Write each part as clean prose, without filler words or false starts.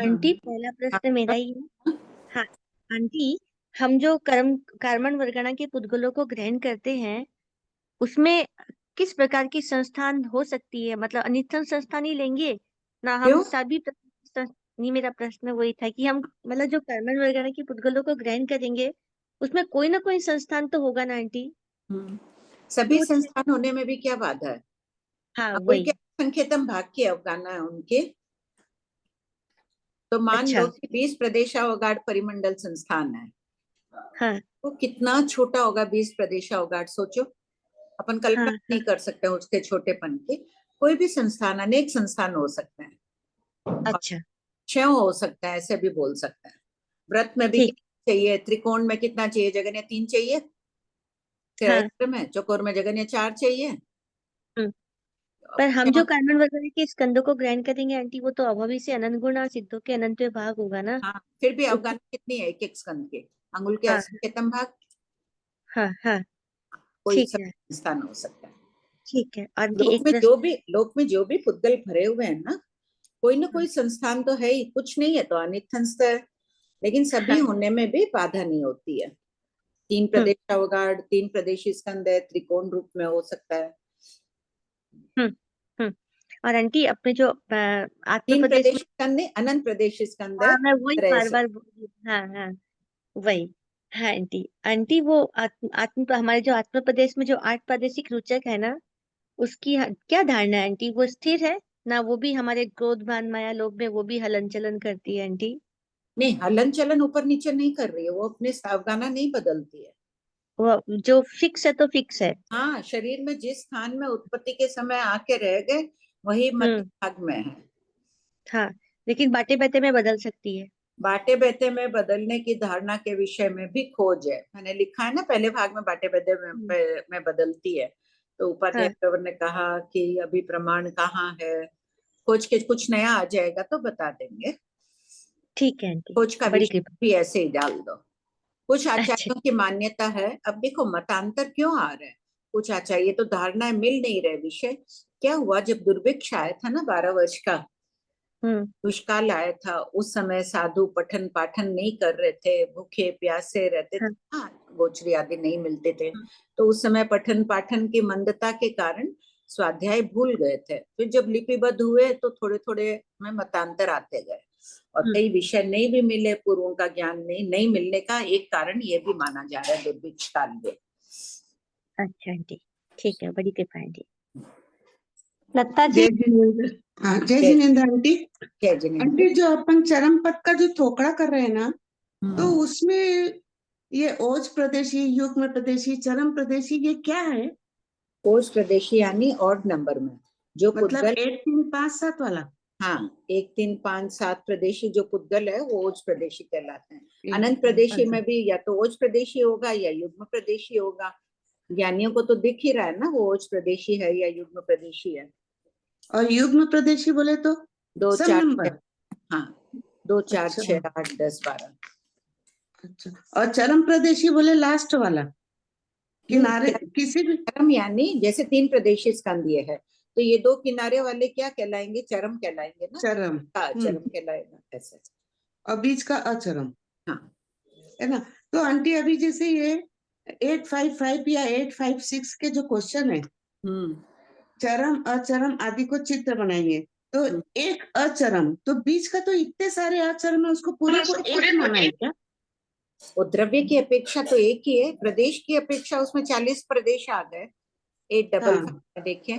Aunty हाँ पहला प्रश्न मेरा ही है। हाँ आंटी, हम जो कार्बन वर्गणा के पुद्गलों को ग्रहण करते हैं उसमें किस प्रकार की संस्थान हो सकती है, मतलब अनित्थन संस्थान ही लेंगे ना हम क्यों? सभी नहीं, मेरा प्रश्न वही था कि हम मतलब जो कार्बन वगैरह की पुद्गलों को ग्रहण करेंगे उसमें कोई ना कोई संस्थान तो होगा ना आंटी। सभी तो संस्थान होने में भी क्या बाधा है? हाँ अंगुल के वही। संकेतम भाग की अवगाहना है उनके। तो मान अच्छा। लो कि 20 प्रदेशावगाढ़ परिमंडल संस्थान है। हाँ वो कितना छोटा होगा 20 प्रदेशावगाढ़, सोचो। अपन कल्पना हाँ नहीं हाँ। कर सकते उसके छोटेपन की। कोई भी संस्थान, अनेक संस्थान हो सकते हैं। अच्छा। क्षय हो सकता है, ऐसे भी बोल सकते हैं। व्रत में भी ठीक। कितना चाहिए, त्रिकोण में कितना चाहिए, जगन्य 3 चाहिए। हाँ। त्रियत्र में, चौकोर में जगन्य 4 चाहिए। हम्म। पर हम जो कार्बन वगैरह के स्कंदों को ग्रहण करेंगे आंटी वो तो अभावी से अनंत गुण और सिद्धों के अनंत भाग होगा ना। हाँ, फिर भी तो अवगाहन कितनी है एक एक स्कंद के? अंगुल के हाँ असंकेतम भाग। हाँ हाँ। कोई ठीक है। संस्थान हो सकता है। ठीक है आंटी, एक प्रश्न। लोक में जो भी पुद्गल भरे हुए हैं ना, कोई ना कोई संस्थान तो है ही। कुछ नहीं है तो अनित्थंस्त है। लेकिन सभी हाँ। होने में भी बाधा नहीं होती है। 3 हम्म प्रदेश अवगाढ़, 3 प्रदेशी स्कंद है, त्रिकोण रूप में हो सकता है। हम्म हम्म। और आंटी अपने जो आत्म 3 प्रदेश में। प्रदेश स्कंद है, अनंत प्रदेश स्कंद है, हाँ मैं वही तरह बार से। बार बोल रही हूँ। हाँ हाँ वही। हाँ आंटी, आंटी वो हमारे जो आत्म प्रदेश में जो 8 प्रादेशिक रुचक है ना उसकी क्या धारणा है आंटी, वो स्थिर है ना? वो भी हमारे क्रोध मान माया लोभ में वो भी हलन चलन करती है आंटी? नहीं, हलन चलन ऊपर नीचे नहीं कर रही है, वो अपने सावगाना नहीं बदलती है। वो जो फिक्स है तो फिक्स है। हाँ, शरीर में जिस स्थान में उत्पत्ति के समय आके रह गए वही मध्य हम्म। भाग में है। हाँ लेकिन बाटे बाटे में बदल सकती है। बाटे बेटे में बदलने की धारणा के विषय में भी खोज है। मैंने लिखा है ना पहले भाग में, बाटे बेटे हम्म। में बदलती है। तो उपाध्याय हाँ प्रवर ने कहा कि अभी प्रमाण कहाँ है। खोज के कुछ नया आ जाएगा तो बता देंगे। ठीक है आंटी, खोज का बड़ी विषय कृपा। भी ऐसे ही डाल दो। कुछ अच्छा। आचार्यों की मान्यता है, अब देखो मतांतर क्यों आ रहे हैं। कुछ आचार्य तो धारणाएं मिल नहीं रहे विषय। क्या हुआ, जब दुर्भिक्ष आया था ना 12 वर्ष का हम्म दुष्काल आया था, उस समय साधु पठन पाठन नहीं कर रहे थे, भूखे प्यासे रहते थे। हाँ। हाँ, गोचरी आदि नहीं मिलते थे। हम्म तो उस समय पठन पाठन की मंदता के कारण स्वाध्याय भूल गए थे। फिर जब लिपिबद्ध हुए तो थोड़े थोड़े में मतांतर आते गए। और हम्म। कई विषय नहीं भी मिले, पूर्वों का ज्ञान नहीं मिलने का एक कारण ये भी माना जा रहा है दुर्भिक्ष काल में। अच्छा आंटी, ठीक है, बड़ी कृपा आंटी। लता जी। जय जिनेन्द्र। हाँ, जय जय जिनेन्द्र आंटी। जय जिनेन्द्र। आंटी, जो अपन चरम पद का जो थोकड़ा कर रहे हैं ना, तो हम्म। उसमें ये ओज प्रदेशी, युग्म प्रदेशी, चरम प्रदेशी, ये क्या है? कोष प्रदेशी यानी ऑड नंबर में जो मतलब पुद्गल। 1 3 5 7 वाला? हाँ, 1 3 5 7 प्रदेशी जो पुद्गल है वो ओज प्रदेशी कहलाते हैं। 1 अनंत 3 प्रदेशी 5 में 7। भी या तो ओज प्रदेशी होगा या युग्म प्रदेशी होगा। ज्ञानियों को तो दिख ही रहा है ना वो ओज प्रदेशी है या युग्म प्रदेशी है। और युग्म प्रदेशी बोले तो 2 सब 4 नंबर? 6। हाँ, 2 4 अच्छा 6 8 10 12। अच्छा। और चरम प्रदेशी बोले लास्ट वाला, नहीं, किनारे किसी भी? चरम यानी जैसे 3 प्रदेशी स्कंदीय है तो ये 2 किनारे वाले क्या कहलाएंगे, चरम कहलाएंगे ना। चरम। हाँ, चरम कहलाएगा ऐसे। और बीच का अचरम, हाँ। है ना? तो आंटी अभी जैसे ये 855 या 856 के जो क्वेश्चन है, हम्म चरम अचरम आदि को चित्र बनाएंगे, तो हम्म। एक अचरम तो बीच का तो इतने सारे अचरम है, उसको पूरे को एक माना है क्या? वो द्रव्य की अपेक्षा तो एक ही है, प्रदेश की अपेक्षा उसमें 40 प्रदेश आ गए। 855 हाँ देखें,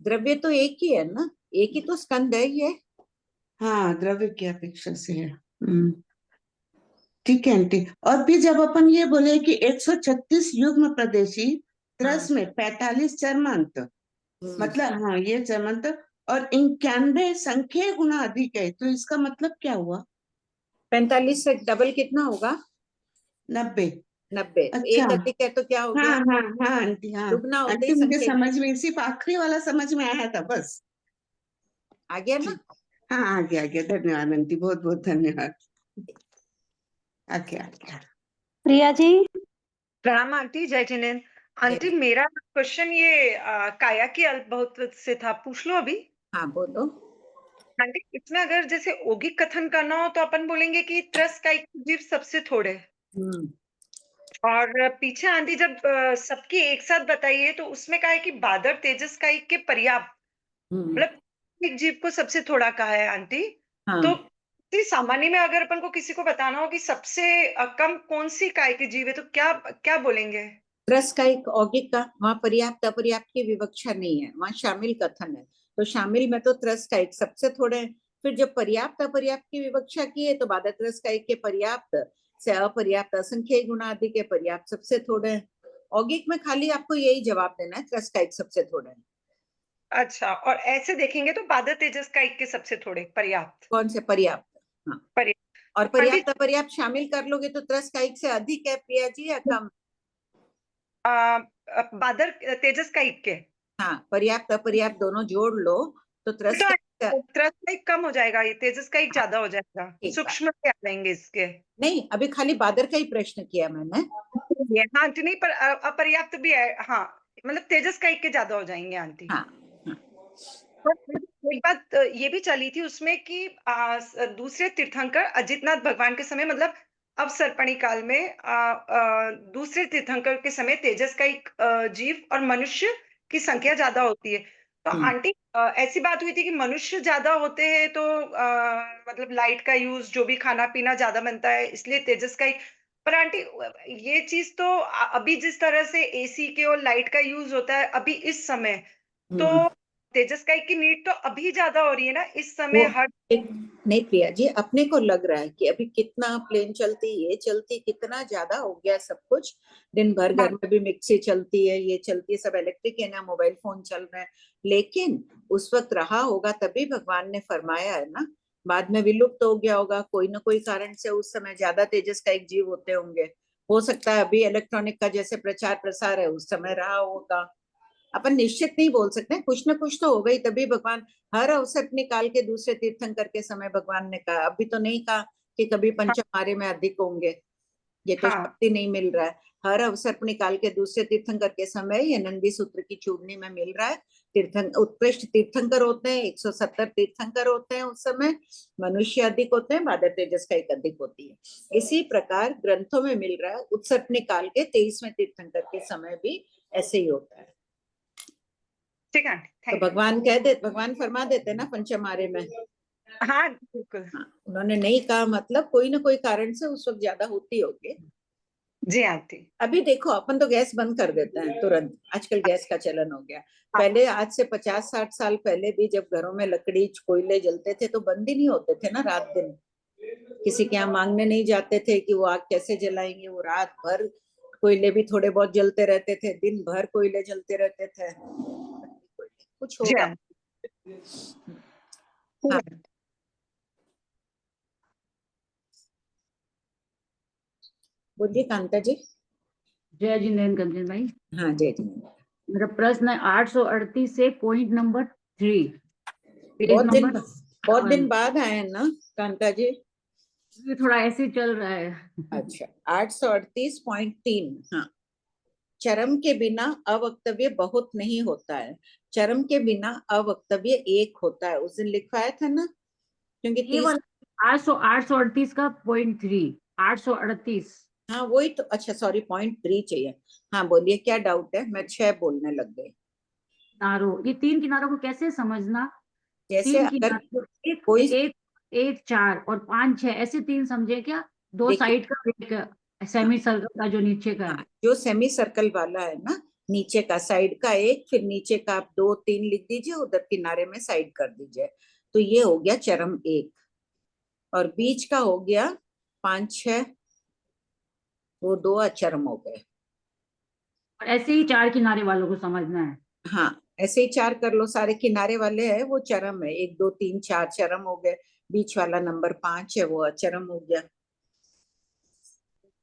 द्रव्य तो एक ही है ना, एक ही तो स्कंद है ये। हाँ, द्रव्य की अपेक्षा से है। ठीक है आंटी। और फिर जब अपन ये बोले कि 136 युग्म प्रदेशी, हाँ। 10 में 45 चरमांत, हम्म। मतलब हाँ ये चरमांत, और 91 संख्या गुना अधिक है, तो इसका मतलब क्या हुआ? 45 से डबल कितना होगा? 90। 90। तो अच्छा। एक अधिक है तो क्या हो हाँ गया? हाँ हाँ आंटी, हाँ। दुगना होते आंटी ही मुझे संख्या समझ में सिर्फ आखिरी वाला समझ में आया था बस। आ गया ना। ठीक। हाँ, आ गया, धन्यवाद आंटी, बहुत बहुत धन्यवाद। आ गया। प्रिया जी। प्रणाम आंटी, जय जिनेन्द्र। आंटी जय- मेरा क्वेश्चन ये काया की अल्पभुत से था, पूछ लो अभी। हाँ, बोलो। आंटी इसमें अगर जैसे औगिक कथन करना हो तो अपन बोलेंगे कि त्रस कायिक जीव सबसे थोड़े, हम्म और पीछे आंटी जब सबकी एक साथ बताई है तो उसमें कहा है कि बादर तेजस कायिक के पर्याप्त, हम्म मतलब एक जीव को सबसे थोड़ा कहा है आंटी। तो हाँ, इसी सामान्य में अगर अपन को किसी को बताना हो कि सबसे कम कौन सी काय की जीव है तो क्या क्या बोलेंगे? रस का एक औगिक का वहाँ पर्याप्त अपर्याप्त की विवक्षा नहीं है, वहाँ शामिल कथन है। तो शामिल में तो त्रस का एक सबसे थोड़े हैं। फिर जब पर्याप्त अपर्याप्त की विवक्षा की है तो बाधा त्रस का एक के पर्याप्त से अपर्याप्त असंख्य गुणा आदि के पर्याप्त सबसे थोड़े हैं। औगिक में खाली आपको यही जवाब देना है, त्रस का एक सबसे थोड़े हैं। अच्छा, और ऐसे देखेंगे तो बादर तेजस कायिक के सबसे थोड़े पर्याप्त। कौन से पर्याप्त? हाँ, पर्याप्त और तो आंटी पर्याप्त अपर्याप्त शामिल कर लोगे तो त्रस का एक से अधिक है प्रिया जी या कम? बादर तेजस कायिक के, हाँ, पर्याप्त अपर्याप्त दोनों जोड़ लो तो त्रस का तो त्रस कायिक कम हो जाएगा, ये तेजस कायिक ज्यादा हो जाएगा, ठीक है। सूक्ष्म से आ जाएंगे इसके। नहीं, अभी खाली बादर का ही प्रश्न किया मैंने। ये हाँ आंटी, नहीं पर अपर्याप्त भी है, हाँ मतलब तेजस कायिक के ज्यादा हो जाएंगे आंटी। हाँ हाँ पर एक बात ये भी चली थी उसमें कि दूसरे तीर्थंकर अजितनाथ भगवान के समय, मतलब अवसर्पणी काल में दूसरे तीर्थंकर के समय तेजस का एक जीव और मनुष्य की संख्या ज्यादा होती है। तो हम्म, आंटी ऐसी बात हुई थी कि मनुष्य ज्यादा होते हैं तो मतलब लाइट का यूज, जो भी खाना पीना ज्यादा बनता है, इसलिए तेजस का एक। पर आंटी ये चीज तो अभी जिस तरह से एसी के और लाइट का यूज होता है अभी इस समय, हम्म। तो तेजस काई की नीड तो अभी ज्यादा हो रही है ना इस समय वो हर। एक नहीं प्रिया जी, अपने को लग रहा है कि अभी कितना प्लेन चलती, ये चलती, कितना ज्यादा हो गया सब कुछ। दिन भर हाँ घर में भी मिक्सी चलती है, ये चलती है, सब इलेक्ट्रिक है ना, मोबाइल फोन चल रहे हैं। लेकिन उस वक्त रहा होगा तभी भगवान ने फरमाया है ना। बाद में विलुप्त हो गया होगा कोई ना कोई कारण से, उस समय ज्यादा तेजस का एक जीव होते होंगे। हो सकता है अभी इलेक्ट्रॉनिक का जैसे प्रचार प्रसार है उस समय रहा होगा। अपन निश्चित नहीं बोल सकते, कुछ ना कुछ तो हो गई तभी भगवान हर अवसर निकाल के दूसरे तीर्थंकर के समय भगवान ने कहा। अभी तो नहीं कहा कि कभी हाँ पंचमारे में अधिक होंगे, ये तो हाँ शक्ति नहीं मिल रहा है। हर अवसर निकाल के दूसरे तीर्थंकर के समय ये नंदी सूत्र की चूड़नी में मिल रहा है। तीर्थंकर उत्कृष्ट तीर्थंकर होते हैं, 170 तीर्थंकर होते हैं उस समय। मनुष्य अधिक होते हैं, बादर तेजस का एक अधिक होती है। इसी प्रकार ग्रंथों में मिल रहा है, उत्सर्ग निकाल के 23वें तीर्थंकर के समय भी ऐसे ही होता है। ठीक है आंटी, तो थैंक यू। भगवान फरमा देते ना पंचमारे में। हाँ बिल्कुल। हाँ, उन्होंने नहीं कहा मतलब कोई ना कोई कारण से उस वक्त ज्यादा होती होगी। जी आंटी। अभी देखो अपन तो गैस बंद कर देते हैं तुरंत, आजकल गैस का चलन हो गया। हाँ पहले आज से 50-60 साल पहले भी जब घरों में लकड़ी कोयले जलते थे तो बंद ही नहीं होते थे ना रात दिन। किसी के यहाँ मांगने नहीं जाते थे कि वो आग कैसे जलाएंगे, वो रात भर कोयले भी थोड़े बहुत जलते रहते थे, दिन भर कोयले जलते रहते थे। कुछ जी होगा। आंटी। हाँ, बोलिए कांता जी। जय जिनेन्द्र कंचन भाई। हाँ जय जी। मेरा प्रश्न है 838 से पॉइंट नंबर 3, पेज बहुत दिन नंबर बहुत 7। दिन बाद आए हैं ना कांता जी। ये थोड़ा ऐसे ही चल रहा है। अच्छा, 838.3। हाँ, चरम के बिना अवक्तव्य बहुत नहीं होता है, चरम के बिना अवक्तव्य एक होता है। उस दिन लिखवाया था ना, क्योंकि ये 30। वाला 838 का .3, 838। हाँ वही तो, अच्छा सॉरी, 0.3 चाहिए। हाँ बोलिए क्या डाउट है, मैं 6 बोलने लग गई। किनारों, ये 3 किनारों को कैसे समझना? जैसे 3 अगर किनारों, एक कोई, एक एक 4 और 5 6, ऐसे 3 समझे क्या? 2 देखिए, साइड का, एक सेमी सर्कल का जो नीचे का हाँ है। जो सेमी सर्कल वाला है ना, नीचे का साइड का एक, फिर नीचे का आप 2-3 लिख दीजिए, उधर किनारे में साइड कर दीजिए। तो ये हो गया चरम एक। और बीच का हो गया 5-6, वो 2 अचरम हो गए। और ऐसे ही 4 किनारे वालों को समझना है। हाँ, ऐसे ही 4 कर लो, सारे किनारे वाले है वो चरम है, 1 2 3 4 चरम हो गए। बीच वाला नंबर 5 है वो अचरम हो गया।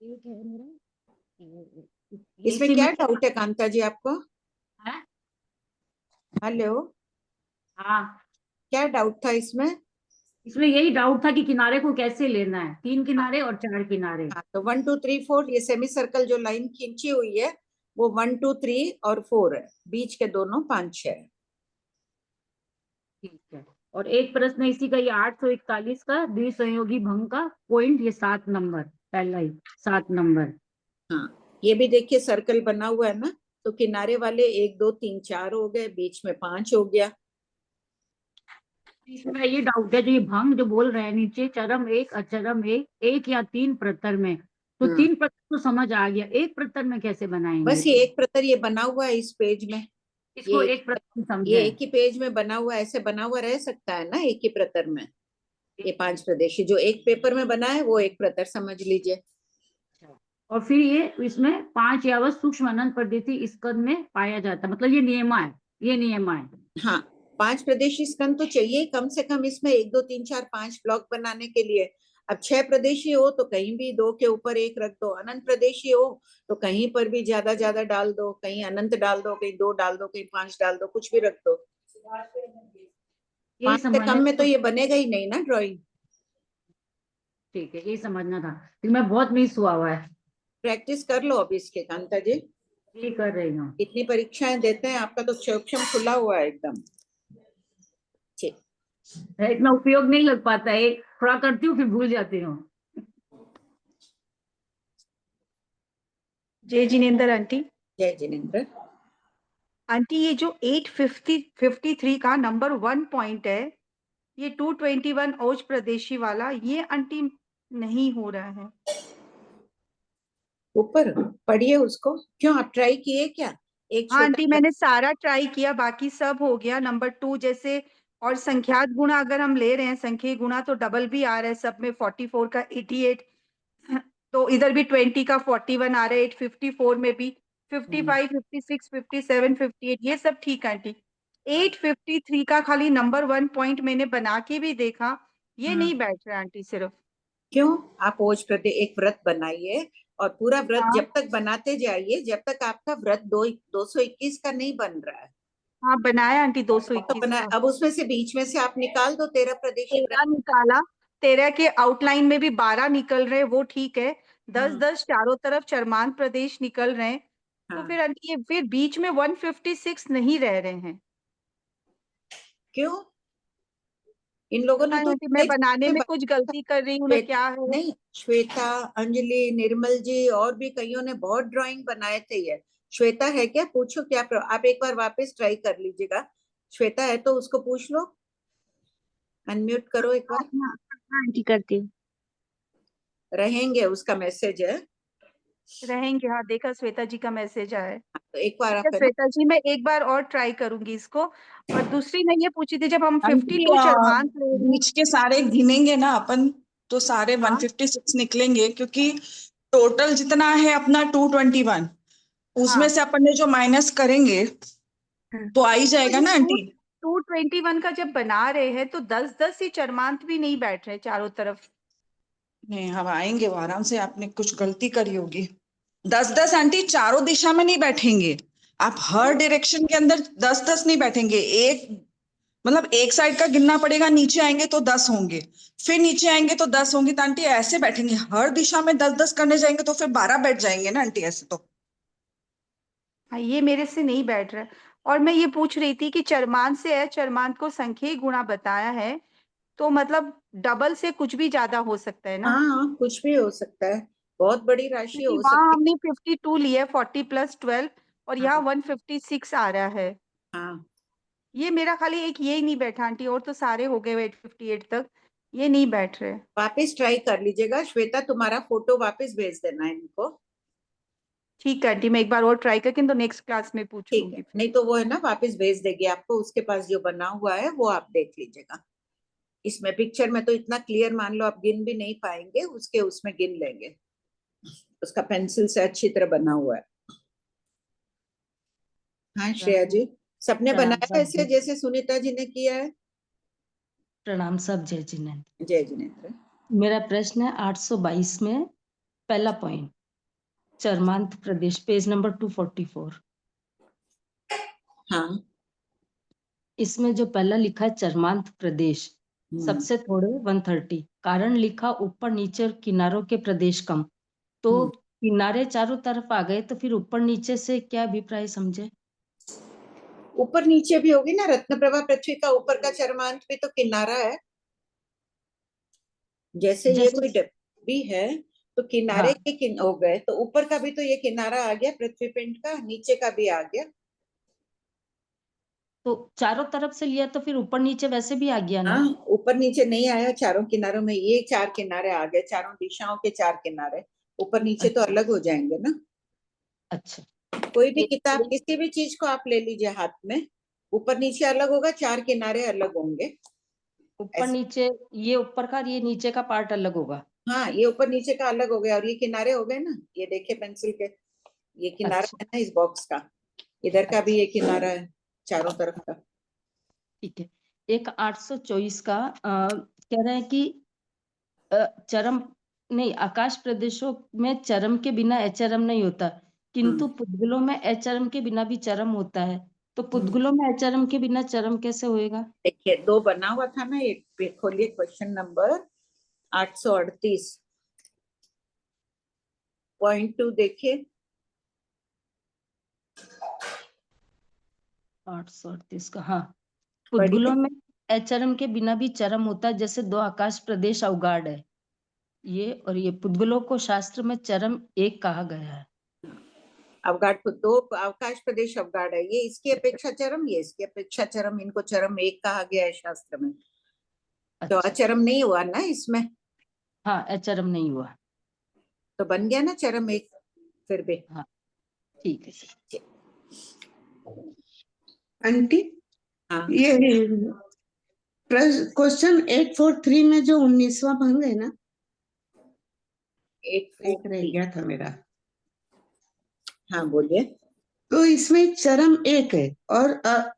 एक है मेरा, इसमें इसी में क्या डाउट है कांता जी आपको? है। हेलो, हाँ, क्या डाउट था इसमें? इसमें यही डाउट था कि किनारे को कैसे लेना है, 3 किनारे और 4 किनारे। हाँ, तो 1 2 3 4 ये सेमी सर्कल जो लाइन खींची हुई है वो 1 2 3 और 4 है, बीच के दोनों 5 6 है। ठीक है। और एक प्रश्न इसी का, ये 841 का द्विसंयोगी भंग का पॉइंट, ये 7 नंबर, पहला ही 7 नंबर। हाँ, ये भी देखिए सर्कल बना हुआ है ना, तो किनारे वाले 1 2 3 4 हो गए, बीच में 5 हो गया। इसमें ये डाउट है, जो ये भंग जो बोल रहे हैं नीचे, चरम एक, अचरम एक, एक या 3 प्रतर में, तो 3 प्रतर तो समझ आ गया, एक प्रतर में कैसे बनाएंगे? बस ये एक प्रतर ये बना हुआ है इस पेज में, इसको ये एक प्रतर ये समझे। एक ही पेज में बना हुआ, ऐसे बना हुआ रह सकता है ना एक ही प्रतर में। ये 5 प्रदेशी जो एक पेपर में बना है वो एक प्रतर समझ लीजिए। और फिर ये इसमें 5 यावत सूक्ष्म अनंत प्रदेशी स्कंद में पाया जाता है, मतलब ये नियमा है, ये नियमा है। हाँ, 5 प्रदेशी स्कंद तो चाहिए कम से कम इसमें, 1 2 3 4 5 ब्लॉक बनाने के लिए। अब 6 प्रदेशी हो तो कहीं भी 2 के ऊपर 1 रख दो, अनंत प्रदेशी हो तो कहीं पर भी ज्यादा ज्यादा डाल दो, कहीं अनंत डाल दो, कहीं 2 डाल दो, कहीं 5 डाल दो, कुछ भी रख दो। यही 5 से कम में तो समझना, ये बनेगा ही नहीं ना ड्राइंग। ठीक है, यही समझना था, लेकिन मैं बहुत मिस हुआ है। प्रैक्टिस कर लो अभी इसके, कांता जी। यही कर रही हूँ। इतनी परीक्षाएं देते हैं, आपका तो क्षम खुला हुआ है एकदम। ठीक, इतना उपयोग नहीं लग पाता है, थोड़ा करती हूँ फिर भूल जाती हूँ। जय जिनेंद्र आंटी। जय जिनेंद्र। आंटी ये जो 853 का नंबर 1 पॉइंट है, ये 221 औच प्रदेशी वाला, ये आंटी नहीं हो रहा है। ऊपर पढ़िए उसको, क्यों आप ट्राई किए क्या? एक हाँ छोटा आंटी, मैंने सारा ट्राई किया, बाकी सब हो गया। नंबर 2 जैसे, और संख्यात गुणा अगर हम ले रहे हैं, संख्या गुणा तो डबल भी आ रहा है सब में, 44 का 88, तो इधर भी 20 का 41 आ रहा है, 854 में भी 55, 56, 57, 58, ये सब ठीक है आंटी। 853 का खाली नंबर 1 पॉइंट मैंने बना के भी देखा, ये नहीं बैठ रहा आंटी सिर्फ। क्यों? आप रोज प्रति एक व्रत बनाइए और पूरा व्रत हाँ जब तक बनाते जाइए जब तक आपका व्रत 221 का नहीं बन रहा है। हाँ, बनाया आंटी तो 221 बना, का। अब उसमें से बीच में से आप निकाल दो 13 प्रदेशी 13 व्रत। निकाला, 13 के आउटलाइन में भी 12 निकल रहे, वो ठीक है। 10 हाँ 10 चारों तरफ चरमांत प्रदेश निकल रहे हैं, तो हाँ, फिर आंटी ये फिर बीच में 156 नहीं रह रहे हैं। क्यों? इन लोगों ने पता नहीं तो आंटी, मैं बनाने में बनाया कुछ गलती कर रही हूँ ना, क्या है। नहीं, श्वेता, अंजलि, निर्मल जी और भी कईयों ने बहुत ड्राइंग बनाए थे ये। श्वेता है क्या? पूछो क्या आप एक बार वापस ट्राई कर लीजिएगा। श्वेता है तो उसको पूछ लो, अनम्यूट करो एक बार। हाँ हाँ, आंटी करती हूँ। रहेंगे उसका मैसेज है, रहेंगे, हाँ देखा, श्वेता जी का मैसेज आया है। तो एक बार ठीक है आप है ना। श्वेता जी, मैं एक बार और ट्राई करूंगी इसको। और दूसरी मैं ये पूछी थी, जब हम आंटी 52 चरमांत ले रहे हैं। बीच के सारे गिनेंगे ना अपन, तो सारे हाँ 156 निकलेंगे, क्योंकि टोटल जितना है अपना 221, उसमें हाँ, से अपन ने जो माइनस करेंगे तो आ ही तो जाएगा ये ना आंटी। 221 का जब बना रहे हैं तो 10 10 ही चरमांत भी नहीं बैठ रहे चारों तरफ। नहीं, हम आएंगे वो आराम से, आपने कुछ गलती करी होगी। 10 10 आंटी चारों दिशा में नहीं बैठेंगे, आप हर डायरेक्शन के अंदर 10 10 नहीं बैठेंगे। एक मतलब एक साइड का गिनना पड़ेगा, नीचे आएंगे तो 10 होंगे, फिर नीचे आएंगे तो 10 होंगे, तो आंटी ऐसे बैठेंगे। हर दिशा में 10 10 करने जाएंगे तो फिर 12 बैठ जाएंगे ना आंटी, ऐसे तो। हाँ, ये मेरे से नहीं बैठ रहा है। और मैं ये पूछ रही थी कि चरमांत से है, चरमांत को संख्या गुणा बताया है, तो मतलब डबल से कुछ भी ज्यादा हो सकता है ना। हाँ कुछ भी हो सकता है, बहुत बड़ी राशि क्योंकि हो वहां सकती हमने 52 लिया, 40 + 12, और है। यहाँ हाँ 156 आ रहा है। हाँ, ये मेरा खाली एक ये ही नहीं बैठा आंटी, और तो सारे हो गए 858 तक, ये नहीं बैठ रहे। वापस ट्राई कर लीजिएगा। श्वेता तुम्हारा फोटो वापस भेज देना इनको। ठीक है आंटी, मैं एक बार और ट्राई करके तो नेक्स्ट क्लास में पूछ ठीक है, लूंगी फिर। नहीं तो वो है ना वापस भेज देगी आपको, उसके पास जो बना हुआ है वो आप देख लीजिएगा। इसमें पिक्चर में तो इतना क्लियर मान लो आप गिन भी नहीं पाएंगे, उसके उसमें गिन लेंगे, उसका पेंसिल से अच्छी तरह बना हुआ है। हाँ श्रेया जी, सबने प्रणाम बनाया सब ऐसे जैसे सुनीता जी ने किया है? प्रणाम सब जय जिनेंद्र। जय जिनेंद्र। मेरा प्रश्न है 822 में पहला पॉइंट, चरमांत प्रदेश, पेज नंबर 244। हाँ इसमें जो पहला लिखा है चरमांत प्रदेश, सबसे थोड़े 130, कारण लिखा ऊपर नीचे और किनारों के प्रदेश कम, तो किनारे चारों तरफ आ गए, तो फिर ऊपर नीचे से क्या अभिप्राय समझे? ऊपर नीचे भी होगी ना, रत्नप्रभा पृथ्वी का ऊपर का चरमांत भी तो किनारा है। जैसे ये कोई डब्बी है तो किनारे हाँ, के हो गए, तो ऊपर का भी तो ये किनारा आ गया पृथ्वी पिंड का, नीचे का भी आ गया। तो चारों तरफ से लिया तो फिर ऊपर नीचे वैसे भी आ गया ना। हाँ, ऊपर नीचे नहीं आया, चारों किनारों में ये 4 किनारे आ गए, चारों दिशाओं के 4 किनारे। ऊपर नीचे तो अलग हो जाएंगे ना। अच्छा, कोई भी किताब, किसी भी चीज को आप ले लीजिए हाथ में, ऊपर नीचे अलग होगा, 4 किनारे अलग होंगे। ऊपर नीचे, ये ऊपर का ये नीचे का पार्ट अलग होगा। हाँ, ये ऊपर नीचे का अलग हो गया, और ये किनारे हो गए ना, ये देखिए पेंसिल के, ये किनारा अच्छा, है ना इस बॉक्स का, इधर का भी ये किनारा है चारों तरफ का। ठीक है। एक 824 का कह रहे हैं कि चरम नहीं, आकाश प्रदेशों में चरम के बिना अचरम नहीं होता, किंतु पुद्गलों में अचरम के बिना भी चरम होता है। तो पुद्गलों में अचरम के बिना चरम कैसे होएगा? देखिए 2 बना हुआ था ना, एक खोलिए क्वेश्चन नंबर 838 पॉइंट 2 देखिए। 838 का, हाँ। पुद्गलों में अचरम के बिना भी चरम होता है, जैसे 2 आकाश प्रदेश अवगाढ़ है ये, और ये पुद्गलों को शास्त्र में चरम एक कहा गया है। अवगाढ़ को 2 अवकाश प्रदेश अवगाढ़ है, ये इसकी अपेक्षा चरम, ये इसकी अपेक्षा चरम, इनको चरम एक कहा गया है शास्त्र में। तो अच्छा, अचरम नहीं हुआ ना इसमें, हाँ, अचरम नहीं हुआ। तो बन गया ना चरम एक फिर भी। हाँ, ठीक है सर। आंटी, हाँ, ये क्वेश्चन 843 में जो 19वां भंग है ना, एक रह गया था मेरा। हाँ बोलिए। तो इसमें चरम एक है और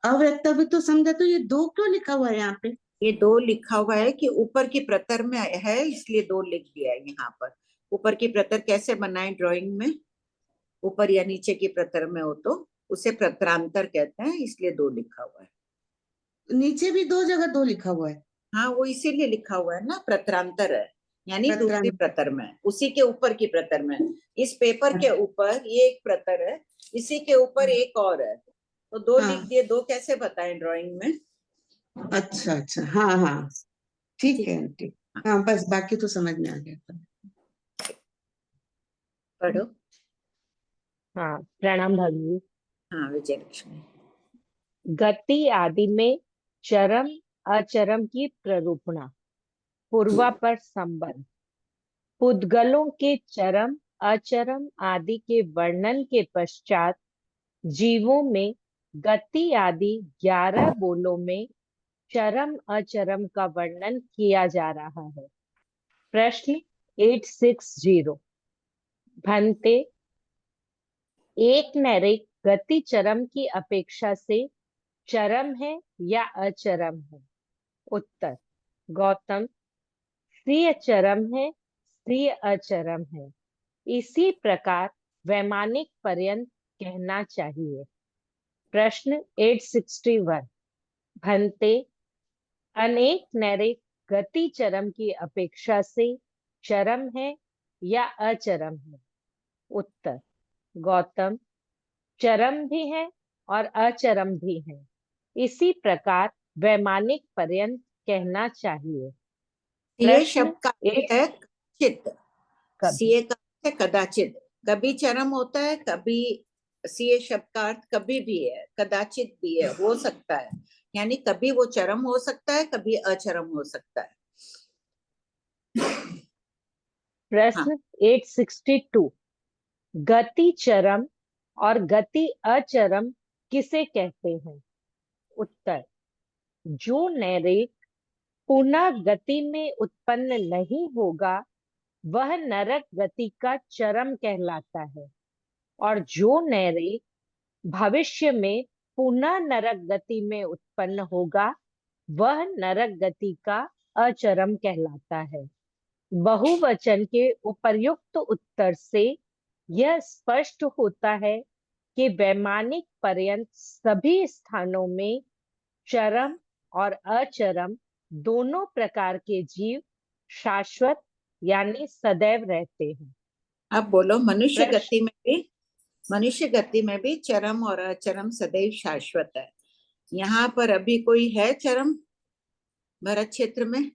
अव्यक्तव्य तो समझा, तो ये 2 क्यों लिखा हुआ है यहाँ पे? ये 2 लिखा हुआ है कि ऊपर की प्रतर में है, इसलिए 2 लिख दिया है यहाँ पर। ऊपर की प्रतर कैसे बनाए ड्राइंग में, ऊपर या नीचे की प्रतर में हो तो उसे प्रतरांतर कहते हैं, इसलिए 2 लिखा हुआ है। नीचे भी 2 जगह 2 लिखा हुआ है। हाँ, वो इसीलिए लिखा हुआ है ना, प्रतरांतर है, यानी दूसरी प्रतरांतर। प्रतर में, उसी के ऊपर की प्रतर में। इस पेपर के ऊपर ये एक प्रतर है, इसी के ऊपर एक और है, तो 2 हाँ। लिख दिए। 2 कैसे बताएं ड्राइंग में? अच्छा अच्छा, हाँ हाँ, ठीक है आंटी। हाँ, बस बाकी तो समझ में आ गया। पढ़ो। हाँ, प्रणाम भाभी। हाँ विजय लक्ष्मी। गति आदि में चरम अचरम की प्ररूपणा, पूर्वापर संबंध, पुद्गलों के चरम अचरम आदि के वर्णन के पश्चात जीवों में गति आदि 11 बोलों में चरम अचरम का वर्णन किया जा रहा है। प्रश्न 860, भंते एक नैरिक गति चरम की अपेक्षा से चरम है या अचरम है? उत्तर, गौतम, स्त्रीय चरम है, स्त्रीय अचरम है। इसी प्रकार वैमानिक पर्यंत कहना चाहिए। प्रश्न 861, भंते अनेक नैरिक गति चरम की अपेक्षा से चरम है या अचरम है? उत्तर, गौतम, चरम भी है और अचरम भी है। इसी प्रकार वैमानिक पर्यंत कहना चाहिए। ये शब्द का एक है कदाचित, कभी सीए का है कदाचित, कभी चरम होता है, कभी सीए शब्द का अर्थ कभी भी है, कदाचित भी है, हो सकता है, यानी कभी वो चरम हो सकता है, कभी अचरम हो सकता है। प्रश्न 862, गति चरम और गति अचरम किसे कहते हैं? उत्तर, जो नैरेक पुनः गति में उत्पन्न नहीं होगा वह नरक गति का चरम कहलाता है, और जो नैरेक भविष्य में पुनः नरक गति में उत्पन्न होगा वह नरक गति का अचरम कहलाता है। बहुवचन के उपर्युक्त उत्तर से यह स्पष्ट होता है कि वैमानिक पर्यंत सभी स्थानों में चरम और अचरम दोनों प्रकार के जीव शाश्वत यानी सदैव रहते हैं। अब बोलो, मनुष्य गति में भी चरम और अचरम सदैव शाश्वत है। यहाँ पर अभी कोई है चरम भरत क्षेत्र में?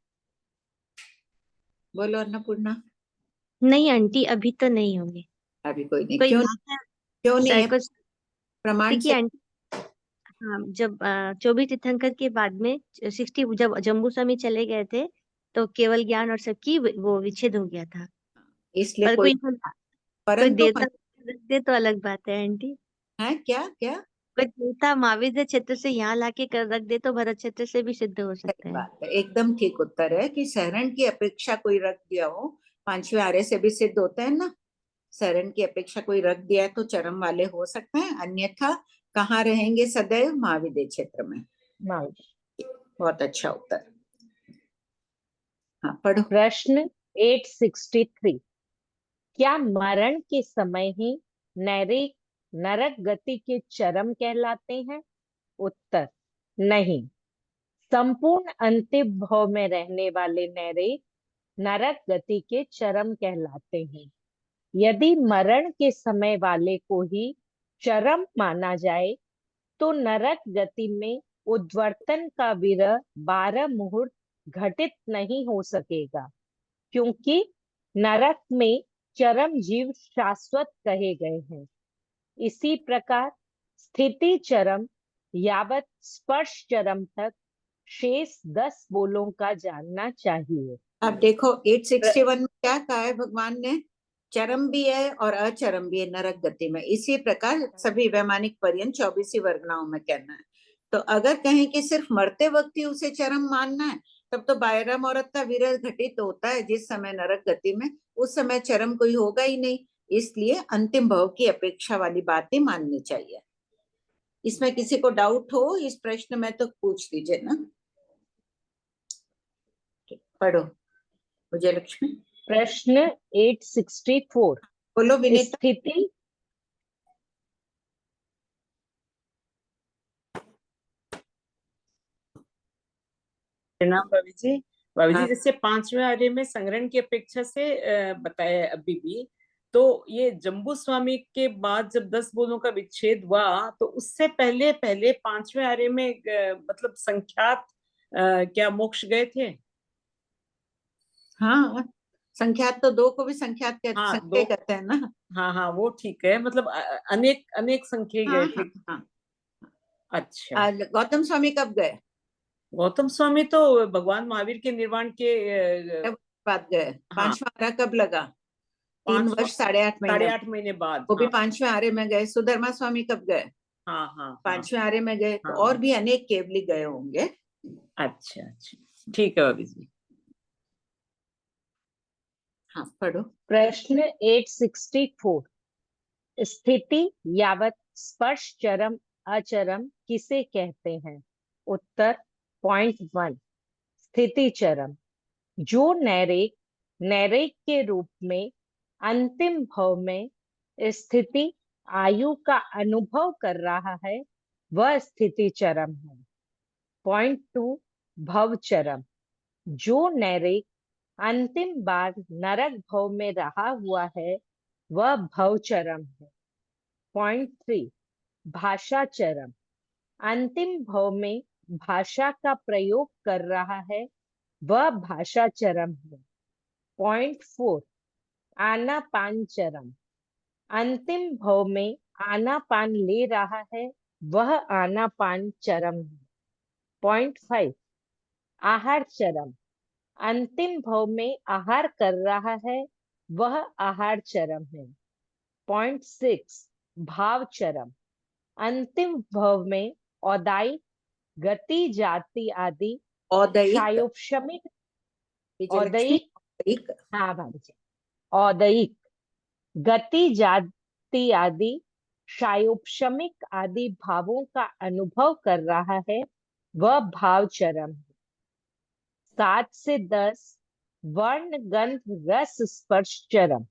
बोलो अन्नपूर्णा। नहीं आंटी, अभी तो नहीं होंगे। अभी कोई नहीं, कोई क्यों? भाषा क्यों नहीं है? कुछ, प्रमाण क्योंकि से? आंटी, हाँ, जब 24 तीर्थंकर के बाद में 60, जब जम्बू स्वामी चले गए थे, तो केवल ज्ञान और सबकी वो विच्छेद हो गया था। इसलिए पर कोई, कोई परंतु देवता रख दे तो अलग बात है आंटी। है क्या क्या? कोई देवता महावीर क्षेत्र से यहाँ लाके कर रख दे तो भरत क्षेत्र से भी सिद्ध हो सकता सही है। बात है, एकदम ठीक उत्तर है कि शरण की अपेक्षा कोई रख दिया हो, पांचवें आर्य से भी सिद्ध होता है ना। शरण की अपेक्षा कोई रख दिया है तो चरम वाले हो सकते हैं, अन्यथा कहाँ रहेंगे सदैव? महाविद्य क्षेत्र में। बहुत अच्छा उत्तर। हाँ पढ़ो। प्रश्न 863। क्या मरण के समय ही नैरिक नरक गति के चरम कहलाते हैं? उत्तर नहीं। संपूर्ण अंतिम भाव में रहने वाले नैरिक नरक गति के चरम कहलाते हैं। यदि मरण के समय वाले को ही चरम माना जाए तो नरक गति में उद्वर्तन का विरह 12 मुहूर्त घटित नहीं हो सकेगा, क्योंकि नरक में चरम जीव शाश्वत कहे गए हैं। इसी प्रकार स्थिति चरम यावत स्पर्श चरम तक शेष 10 बोलों का जानना चाहिए। अब देखो 861 में क्या कहा है भगवान ने? चरम भी है और अचरम भी है नरक गति में। इसी प्रकार सभी वैमानिक पर्यंत 24 वर्गनाओं में कहना है। तो अगर कहें कि सिर्फ मरते वक्त ही उसे चरम मानना है, तब तो 12 मुहूर्त का विरह घटित होता है जिस समय नरक गति में, उस समय चरम कोई होगा ही नहीं। इसलिए अंतिम भाव की अपेक्षा वाली बात ही माननी चाहिए। इसमें किसी को डाउट हो इस प्रश्न में तो पूछ दीजिए ना। पढ़ो विजय लक्ष्मी। प्रश्न 864। बोलो विनीता। स्थिति प्रणाम भाभी जी। भाभी जी, हाँ। जैसे पांचवें आर्य में संग्रहण की अपेक्षा से बताया अभी भी, तो ये जम्बू स्वामी के बाद जब 10 बोलों का विच्छेद हुआ, तो उससे पहले पहले पांचवें आर्य में मतलब संख्यात क्या मोक्ष गए थे? हाँ, संख्यात तो दो को भी संख्यात हाँ, संख्या दो। कहते हैं ना। हाँ हाँ, वो ठीक है, मतलब अनेक अनेक संख्या हाँ गए हाँ थे। हाँ। अच्छा। गौतम स्वामी कब गए? गौतम स्वामी तो भगवान महावीर के निर्वाण के बाद गए। हाँ, पांचवा आर्य कब लगा? 3 5 वर्ष 8.5 महीने। 8.5 महीने बाद। वो भी हाँ पांचवें आर्य में गए। सुधर्मा स्वामी कब गए? हाँ हाँ हाँ पांचवें आर्य में गए। तो हाँ। और भी अनेक केवली गए होंगे। अच्छा अच्छा, ठीक है भाभी जी। हाँ पढ़ो। प्रश्न 864। स्थिति यावत स्पर्श चरम अचरम किसे कहते हैं? उत्तर पॉइंट 1। स्थिति चरम जो नैरेक नैरेक के रूप में अंतिम भाव में स्थिति आयु का अनुभव कर रहा है, वह स्थिति चरम है। पॉइंट 2। भव चरम जो नैरेक अंतिम बार नरक भव में रहा हुआ है, वह भव चरम है। पॉइंट 3। भाषा चरम अंतिम भाव में भाषा का प्रयोग कर रहा है, वह भाषा चरम है। पॉइंट 4। आनापान चरम अंतिम भाव में आनापान ले रहा है, वह आनापान चरम है। पॉइंट 5। आहार चरम अंतिम भाव में आहार कर रहा है, वह आहार चरम है। पॉइंट 6। भाव चरम अंतिम भाव में औदाई गति जाति आदि औदयिक। क्षायोपशमिक विजयलक्ष्मी। औदयिक, हाँ भाभी जी, औदयिक गति जाति आदि क्षायोपशमिक आदि भावों का अनुभव कर रहा है, वह भाव चरम है। 7 से 10 वर्ण गंध रस स्पर्श चरम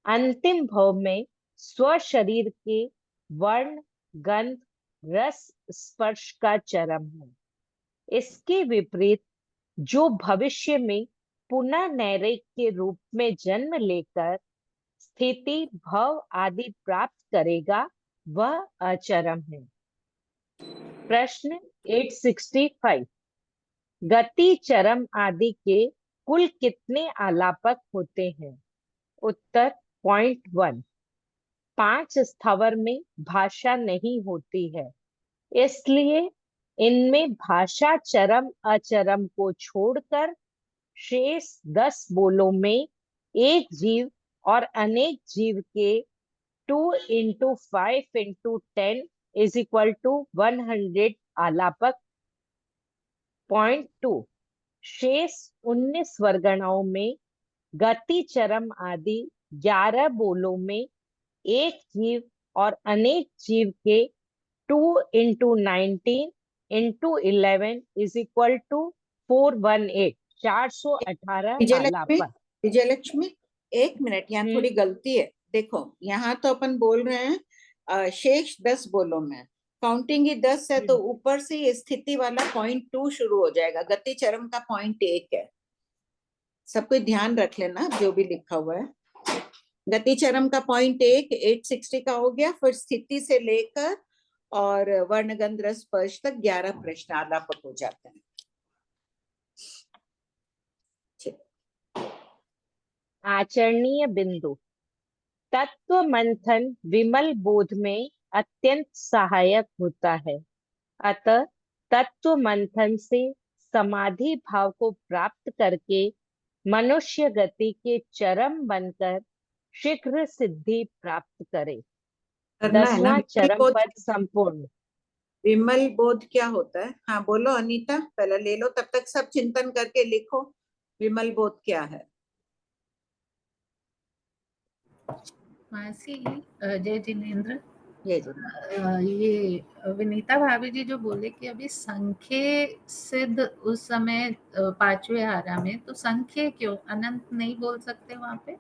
अंतिम भाव में स्व शरीर के वर्ण गंध रस स्पर्श का चरम है। इसके विपरीत जो भविष्य में पुनः नैरेक के रूप में जन्म लेकर स्थिति भव आदि प्राप्त करेगा, वह अचरम है। प्रश्न 865, गति, चरम आदि के कुल कितने आलापक होते हैं? उत्तर 0.1। 5 स्थावर में भाषा नहीं होती है, इसलिए इनमें भाषा चरम अचरम को छोड़कर शेष 10 बोलों में एक जीव और अनेक जीव के 2 into 5 into 10 is equal to 100 आलापक। 0.2, शेष 19 वर्गणाओं में गति, चरम आदि 11 बोलों में एक जीव और अनेक जीव के 2 into 19 into 11 is equal to 418, 418 Vijayalakshmi, आलापक। Vijayalakshmi, एक मिनट, यहाँ थोड़ी गलती है। देखो, यहाँ तो अपन बोल रहे हैं शेष 10 बोलों में, काउंटिंग ही 10 है, तो ऊपर से ये स्थिति वाला 0.2 शुरू हो जाएगा। गति चरम का 0.1 है। सब कोई ध्यान रख लेना जो भी लिखा हुआ है। गति चरम का 0.1 860 का हो गया। फिर स्थिति से लेकर और वर्णगंध रस स्पर्श तक 11 प्रश्न आलापक हो जाते हैं। आचरणीय बिंदु। तत्व मंथन विमल बोध में अत्यंत सहायक होता है, अतः तत्व मंथन से समाधि भाव को प्राप्त करके मनुष्य गति के चरम बनकर शीघ्र सिद्धि प्राप्त करे। करना है ना। 10वां चरम पद संपूर्ण। विमल बोध क्या होता है? हाँ बोलो अनीता, पहले ले लो, तब तक सब चिंतन करके लिखो विमल बोध क्या है। मासी, जय जिनेन्द्र। जय जिनेन्द्र। ये विनीता भाभी जी जो बोले कि अभी संख्य सिद्ध उस समय 5वें आरा में, तो संख्य क्यों, अनंत नहीं बोल सकते वहां पे?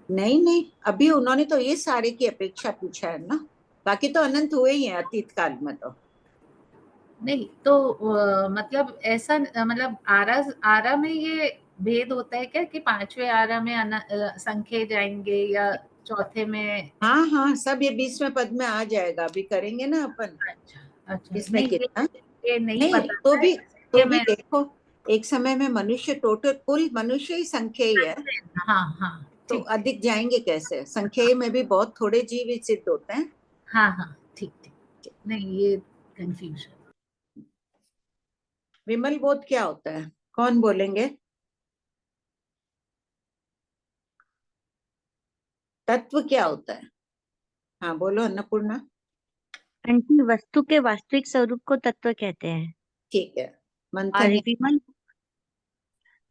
नहीं नहीं, अभी उन्होंने तो ये सारे की अपेक्षा पूछा है ना, बाकी तो अनंत हुए ही हैं अतीत काल में। तो नहीं तो मतलब ऐसा, मतलब आरा में ये भेद होता है क्या कि 5वें आरा में संख्या जाएंगे या चौथे में? हाँ हाँ, सब ये 20वें पद में आ जाएगा, अभी करेंगे ना अपन। अच्छा, इसमें कितना ये नहीं नहीं, पता तो था, भी इसलिए मैं देखो, एक समय में मनुष्य टोटल कुल मनुष्य ही संख्या ही है। हाँ हाँ, तो अधिक जाएंगे कैसे? संख्या में भी बहुत थोड़े जीव ही सिद्ध होते हैं। हाँ हाँ, ठीक ठीक, नहीं ये कंफ्यूजन। विमल बोध क्या होता है, कौन बोलेंगे? तत्व क्या होता है? हाँ बोलो अन्नपूर्णा। आंटी, वस्तु के वास्तविक स्वरूप को तत्व कहते हैं। ठीक है। और मंथन विमल,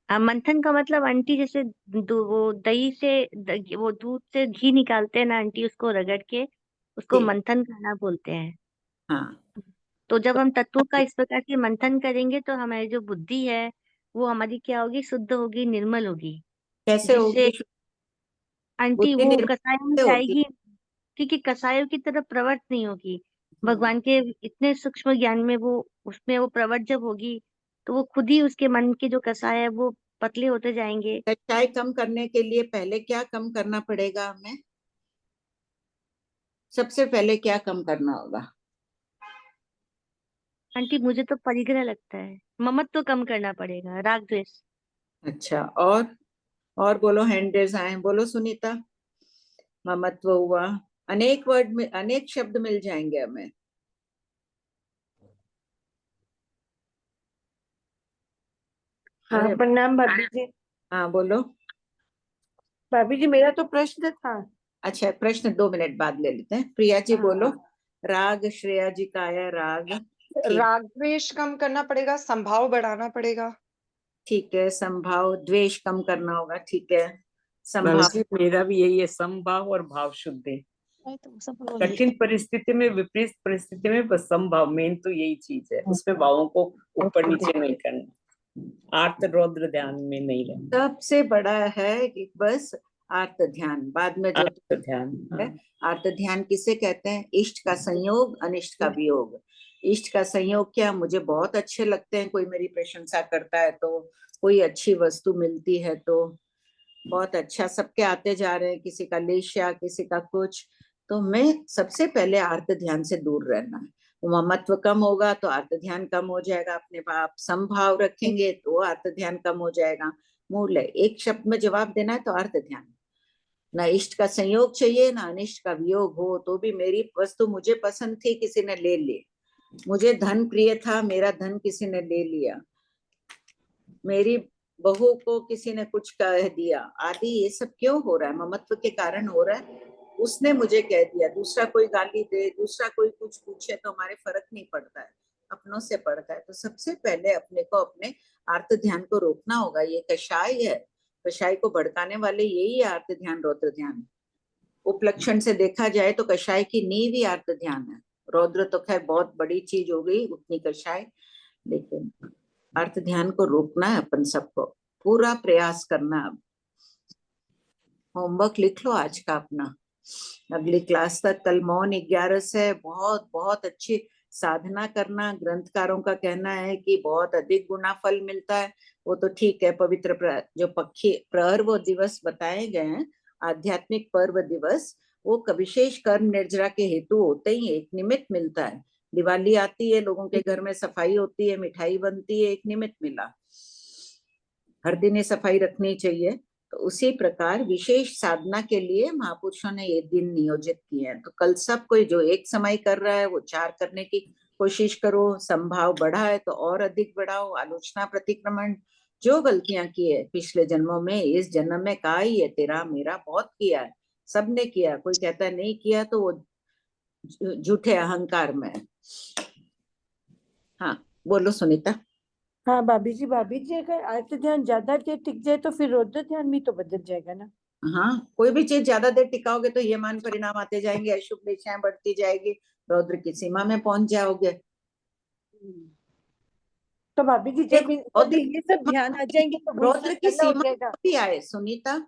मंथन का मतलब आंटी जैसे वो दही से वो दूध से घी निकालते हैं ना आंटी, उसको रगड़ के उसको मंथन करना बोलते हैं। हाँ, तो जब हम तत्वों का इस प्रकार से मंथन करेंगे तो हमारी जो बुद्धि है वो हमारी क्या होगी, शुद्ध होगी, निर्मल होगी। कैसे जिससे होगी? आंटी बुद्धि वो निर्मल कसायों में कैसे होगी? जाएगी, क्योंकि कसायों की तरफ प्रवृत्त नहीं होगी। भगवान के इतने सूक्ष्म ज्ञान में वो, उसमें वो प्रवृत्त जब होगी तो वो खुद ही उसके मन के जो कसाय है वो पतले होते जाएंगे। कचाई कम करने के लिए पहले क्या कम करना पड़ेगा हमें? सबसे पहले क्या कम करना होगा? आंटी मुझे तो परिग्रह लगता है, ममत्व तो कम करना पड़ेगा, राग द्वेष। अच्छा, और बोलो, हैंड रेज आए, बोलो सुनीता। ममत्व हुआ, अनेक वर्ड में अनेक शब्द मिल जाएंगे हमें। हाँ, प्रणाम भाभी जी। हाँ बोलो। भाभी जी मेरा तो प्रश्न था। अच्छा, प्रश्न 2 मिनट बाद ले लेते हैं। प्रिया जी बोलो। हाँ। राग, श्रेया जी का आया राग। राग द्वेष कम करना पड़ेगा, संभाव बढ़ाना पड़ेगा। ठीक है, संभाव, द्वेष कम करना होगा। ठीक है, संभाव। मेरा भी यही है, समभाव और भाव शुद्धि। कठिन परिस्थिति में, विपरीत परिस्थिति में बस संभाव, मेन तो यही चीज है, उसमें भावों को ऊपर नीचे नहीं करना, आर्त रौद्र ध्यान में नहीं रहना। सबसे बड़ा है कि बस आर्त ध्यान, बाद में जो ध्यान है। आर्त ध्यान किसे कहते हैं? इष्ट का संयोग, अनिष्ट का वियोग। इष्ट का संयोग क्या, मुझे बहुत अच्छे लगते हैं, कोई मेरी प्रशंसा करता है तो, कोई अच्छी वस्तु मिलती है तो बहुत अच्छा, सबके आते जा रहे हैं, किसी का लेश्या, किसी का कुछ, तो मैं सबसे पहले आर्त ध्यान से दूर रहना है। ममत्व कम होगा तो अर्थ ध्यान कम हो जाएगा, अपने आप समभाव रखेंगे तो अर्थ ध्यान कम हो जाएगा। मूल है, एक शब्द में जवाब देना है तो अर्थ ध्यान। ना इष्ट का संयोग चाहिए ना अनिष्ट का वियोग हो, तो भी मेरी वस्तु मुझे पसंद थी, किसी ने ले ली। मुझे धन प्रिय था, मेरा धन किसी ने ले लिया। मेरी बहू को किसी ने कुछ कह दिया आदि। ये सब क्यों हो रहा है? ममत्व के कारण हो रहा है। उसने मुझे कह दिया, दूसरा कोई गाली दे, दूसरा कोई कुछ पूछे तो हमारे फर्क नहीं पड़ता है, अपनों से पड़ता है। तो सबसे पहले अपने को अपने आर्त ध्यान को रोकना होगा। ये कषाय है, कषाय को भड़काने वाले यही है आर्त ध्यान रौद्र ध्यान। उपलक्षण से देखा जाए तो कषाय की नींव ही आर्त ध्यान है। रौद्र तो खैर बहुत बड़ी चीज हो गई, उतनी कषाय, लेकिन अर्थ ध्यान को रोकना है अपन सबको, पूरा प्रयास करना। अब होमवर्क लिख लो आज का अपना, अगली क्लास तक। कल मौन 11 से बहुत बहुत अच्छी साधना करना। ग्रंथकारों का कहना है कि बहुत अधिक गुना फल मिलता है, वो तो ठीक है। पवित्र जो पक्षी पर्व दिवस बताए गए हैं, आध्यात्मिक पर्व दिवस, वो विशेष कर्म निर्जरा के हेतु होते ही, एक निमित्त मिलता है। दिवाली आती है, लोगों के घर में सफाई होती है, मिठाई बनती है, एक निमित्त मिला। हर दिन ये सफाई रखनी चाहिए। तो उसी प्रकार विशेष साधना के लिए महापुरुषों ने ये दिन नियोजित किए हैं। तो कल सब कोई जो एक समय कर रहा है वो 4 करने की कोशिश करो। संभाव बढ़ा है तो और अधिक बढ़ाओ। आलोचना, प्रतिक्रमण, जो गलतियां की है पिछले जन्मों में, इस जन्म में का ही है, तेरा मेरा बहुत किया है, सबने किया। कोई कहता नहीं किया तो वो झूठे अहंकार में है। हाँ बोलो सुनीता। हाँ भाभी जी अगर आर्त ध्यान ज्यादा देर टिक जाए तो फिर रौद्र ध्यान भी तो बदल जाएगा ना। हाँ, कोई भी चीज ज्यादा देर टिकाओगे तो ये मान परिणाम आते जाएंगे, अशुभ दिशाएं बढ़ती जाएगी, रौद्र की सीमा में पहुंच जाओगे। तो भाभी जी जब ये सब ध्यान आ जाएंगे तो रौद्र की सीमा भी आए सुनीता।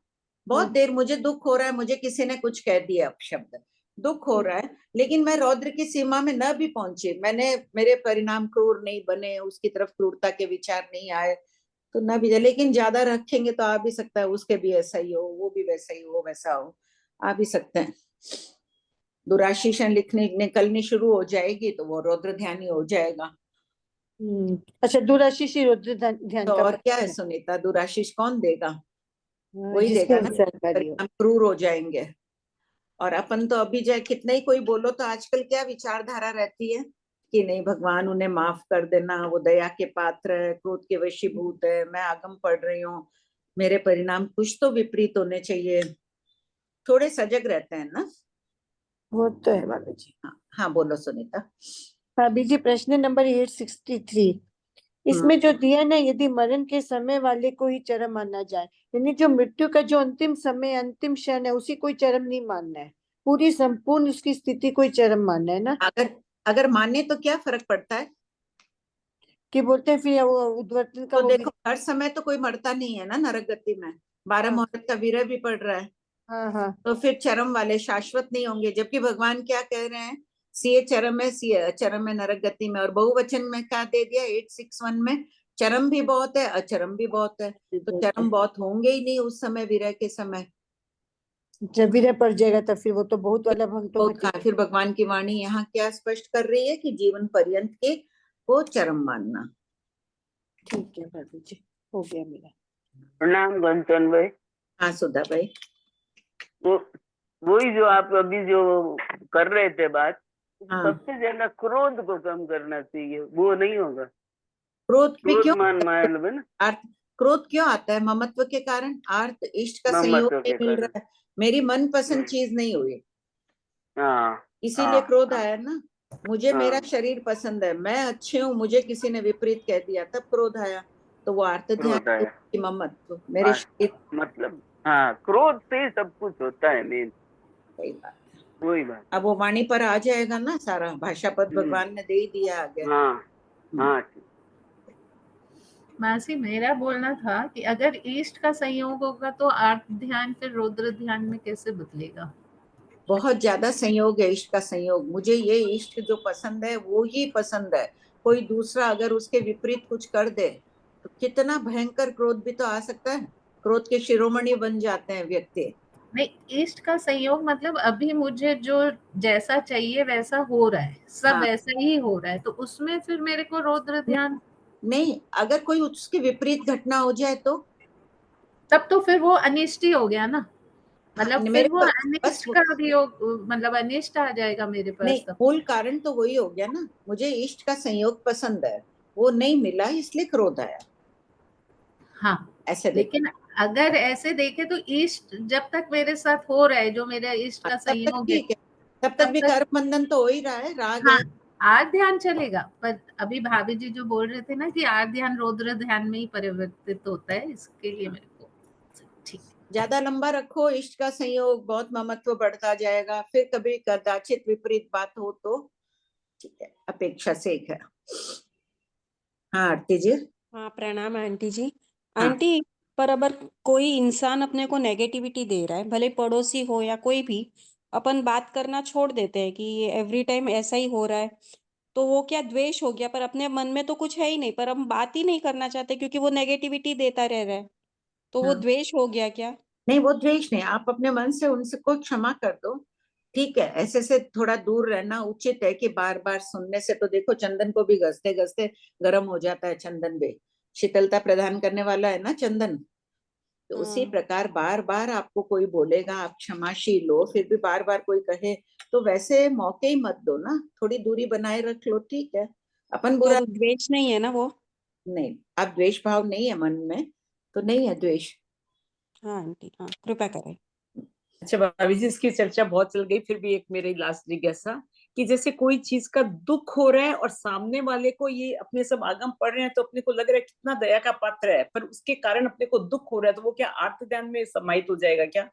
बहुत देर मुझे दुख हो रहा है, मुझे किसी ने कुछ कह दिया अपशब्द, दुख हो रहा है, लेकिन मैं रौद्र की सीमा में न भी पहुंची, मैंने, मेरे परिणाम क्रूर नहीं बने, उसकी तरफ क्रूरता के विचार नहीं आए, तो न भी जाए। लेकिन ज्यादा रखेंगे तो आ भी सकता है उसके भी ऐसा ही हो, वो भी वैसा ही हो, वैसा हो, आ भी सकते हैं। दुराशीषण लिखने निकलनी शुरू हो जाएगी तो वो रौद्र ध्यान ही हो जाएगा। अच्छा, दुराशीष रौद्र ध्यान तो का और क्या है सुनीता, दुराशीष कौन देगा? वही देगा ना, परिणाम क्रूर हो जाएंगे। और अपन तो अभी जाए कितना ही कोई बोलो तो आजकल क्या विचारधारा रहती है कि नहीं भगवान उन्हें माफ कर देना, वो दया के पात्र है, क्रोध के वशीभूत है, मैं आगम पढ़ रही हूँ, मेरे परिणाम कुछ तो विपरीत होने चाहिए। थोड़े सजग रहते हैं ना। वो तो है भाभी जी। हाँ बोलो सुनीता। भाभी जी प्रश्न नंबर 863, इसमें जो दिया ना, यदि मरण के समय वाले को ही चरम माना जाए, यानी जो मृत्यु का जो अंतिम समय, अंतिम क्षण है, उसी कोई चरम नहीं मानना है, पूरी संपूर्ण उसकी स्थिति कोई चरम मानना है ना। अगर माने तो क्या फर्क पड़ता है कि बोलते हैं फिर वो उद्वर्तन का तो देखो हर समय तो कोई मरता नहीं है ना नरक गति में। 12 मुहूर्त का विरह भी पड़ रहा है। हाँ। तो फिर चरम वाले शाश्वत नहीं होंगे, जबकि भगवान क्या कह रहे हैं, सीए चरम है, सीए अचरम है नरक गति में। और बहुवचन में क्या दे दिया 861 में, चरम भी बहुत है अचरम भी बहुत है। तो चरम बहुत होंगे ही नहीं उस समय, विरह के समय। जब विरह पड़ जाएगा तब फिर वो तो बहुत वाला भंग तो फिर भगवान की वाणी यहाँ क्या स्पष्ट कर रही है कि जीवन पर्यंत के को चरम मानना। ठीक है भाभी जी, हो गया मेरा। प्रणाम घनचंद भाई। हाँ सुधा भाई। वही जो आप अभी जो कर रहे थे बात, हाँ। सबसे ज्यादा क्रोध को कम करना चाहिए, वो नहीं होगा। क्रोध पे क्यों ना, क्रोध क्यों आता है? ममत्व के कारण। अर्थ इष्ट का संयोग नहीं मिल रहा है, मेरी मनपसंद चीज नहीं हुई, इसीलिए क्रोध आया ना। मुझे मेरा शरीर पसंद है, मैं अच्छी हूँ, मुझे किसी ने विपरीत कह दिया, तब क्रोध आया। तो वो अर्थ ध्यान की ममत्व, मेरे शरीर, मतलब हाँ, क्रोध से सब कुछ होता है मेन। सही बात, वही बात। अब वो वाणी पर आ जाएगा ना सारा, भाषा पद भगवान ने दे ही दिया आगे। हाँ। मासी मेरा बोलना था कि अगर ईष्ट का संयोग होगा तो आर्त ध्यान फिर रौद्र ध्यान में कैसे बदलेगा? बहुत ज्यादा संयोग है इष्ट का संयोग। मुझे ये इष्ट जो पसंद है वो ही पसंद है, कोई दूसरा अगर उसके विपरीत कुछ कर दे तो कितना भयंकर क्रोध भी तो आ सकता है। क्रोध के शिरोमणि बन जाते हैं व्यक्ति। नहीं, इष्ट का संयोग मतलब अभी मुझे जो जैसा चाहिए वैसा हो रहा है, सब हाँ। वैसा ही हो रहा है, तो उसमें फिर मेरे को रौद्र ध्यान। नहीं, अगर कोई उसके विपरीत घटना हो जाए तो तब तो फिर वो अनिष्ट ही हो गया ना, मतलब मेरे फिर वो पास बस अनिष्ट का वियोग, मतलब अनिष्ट आ जाएगा मेरे नहीं, पास तब। मूल कारण तो वही हो गया ना, मुझे इष्ट का संयोग पसंद है, वो नहीं मिला इसलिए क्रोध आया। हाँ, ऐसे देखो। लेकिन अगर ऐसे देखे तो इष्ट जब तक मेरे साथ हो रहा है, जो मेरा इष्ट का तब तक संयोग है, ठीक है, तब तक तब भी तक कर्म बंधन तो हो ही रहा है, राग हाँ, है। आर ध्यान चलेगा। पर अभी भाभी जी जो बोल रहे थे ना कि आर ध्यान रौद्र ध्यान में ही परिवर्तित होता है, इसके लिए मेरे को ठीक। ज्यादा लंबा रखो इष्ट का संयोग, बहुत ममत्व बढ़ता जाएगा, फिर कभी कदाचित विपरीत बात हो तो ठीक है, अपेक्षा से एक है। हाँ आरती जी। हाँ, प्रणाम आंटी जी। हाँ। आंटी, पर अगर कोई इंसान अपने को नेगेटिविटी दे रहा है, भले पड़ोसी हो या कोई भी, अपन बात करना छोड़ देते हैं कि ये एवरी टाइम ऐसा ही हो रहा है, तो वो क्या द्वेष हो गया? पर अपने मन में तो कुछ है ही नहीं, पर हम बात ही नहीं करना चाहते क्योंकि वो नेगेटिविटी देता रह रहा है, तो वो हाँ, द्वेष हो गया क्या? नहीं वो द्वेष नहीं, आप अपने मन से उनसे को क्षमा कर दो, ठीक है, ऐसे से थोड़ा दूर रहना उचित है कि बार बार सुनने से तो देखो चंदन को भी घसते घसते गर्म हो जाता है, चंदन भी शीतलता प्रदान करने वाला है ना चंदन। तो उसी प्रकार बार बार आपको कोई बोलेगा, आप क्षमाशील हो, फिर भी बार बार कोई कहे तो वैसे मौके ही मत दो ना, थोड़ी दूरी बनाए रख लो, ठीक है। अपन तो बुरा द्वेष नहीं है ना वो? नहीं, आप द्वेष भाव नहीं है मन में तो नहीं है द्वेष। हाँ आंटी, हाँ, कृपा करें। अच्छा भाभी जी, इसकी चर्चा बहुत चल गई, फिर भी एक मेरी लास्ट जिज्ञासा कि जैसे कोई चीज का दुख हो रहा है और सामने वाले को ये अपने सब आगम पढ़ रहे हैं, तो अपने को लग रहा है कितना दया का पात्र है, पर उसके कारण अपने को दुख हो रहा है, तो वो क्या आर्त ध्यान में समाहित हो जाएगा क्या?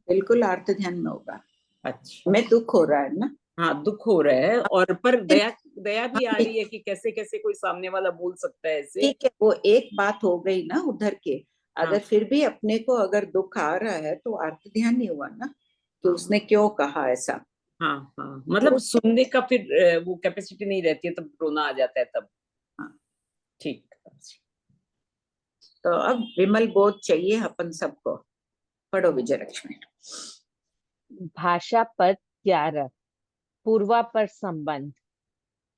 बिल्कुल आर्त ध्यान में होगा। अच्छा, में दुख हो रहा है ना। हाँ दुख हो रहा है, और पर दया दया भी आ हाँ, रही है कि कैसे कैसे कोई सामने वाला बोल सकता है ऐसे। ठीक है, वो एक बात हो गई ना उधर के। हाँ अगर फिर भी अपने को अगर दुख आ रहा है तो आर्त ध्यान नहीं हुआ ना, कि हाँ उसने क्यों कहा ऐसा। हाँ हाँ, तो मतलब उससे सुनने का फिर वो कैपेसिटी नहीं रहती है, तब रोना आ जाता है तब। हाँ, ठीक। तो अब विमल बोध चाहिए अपन सबको। पढ़ो विजय लक्ष्मी। भाषा पद 11 पूर्वापर संबंध।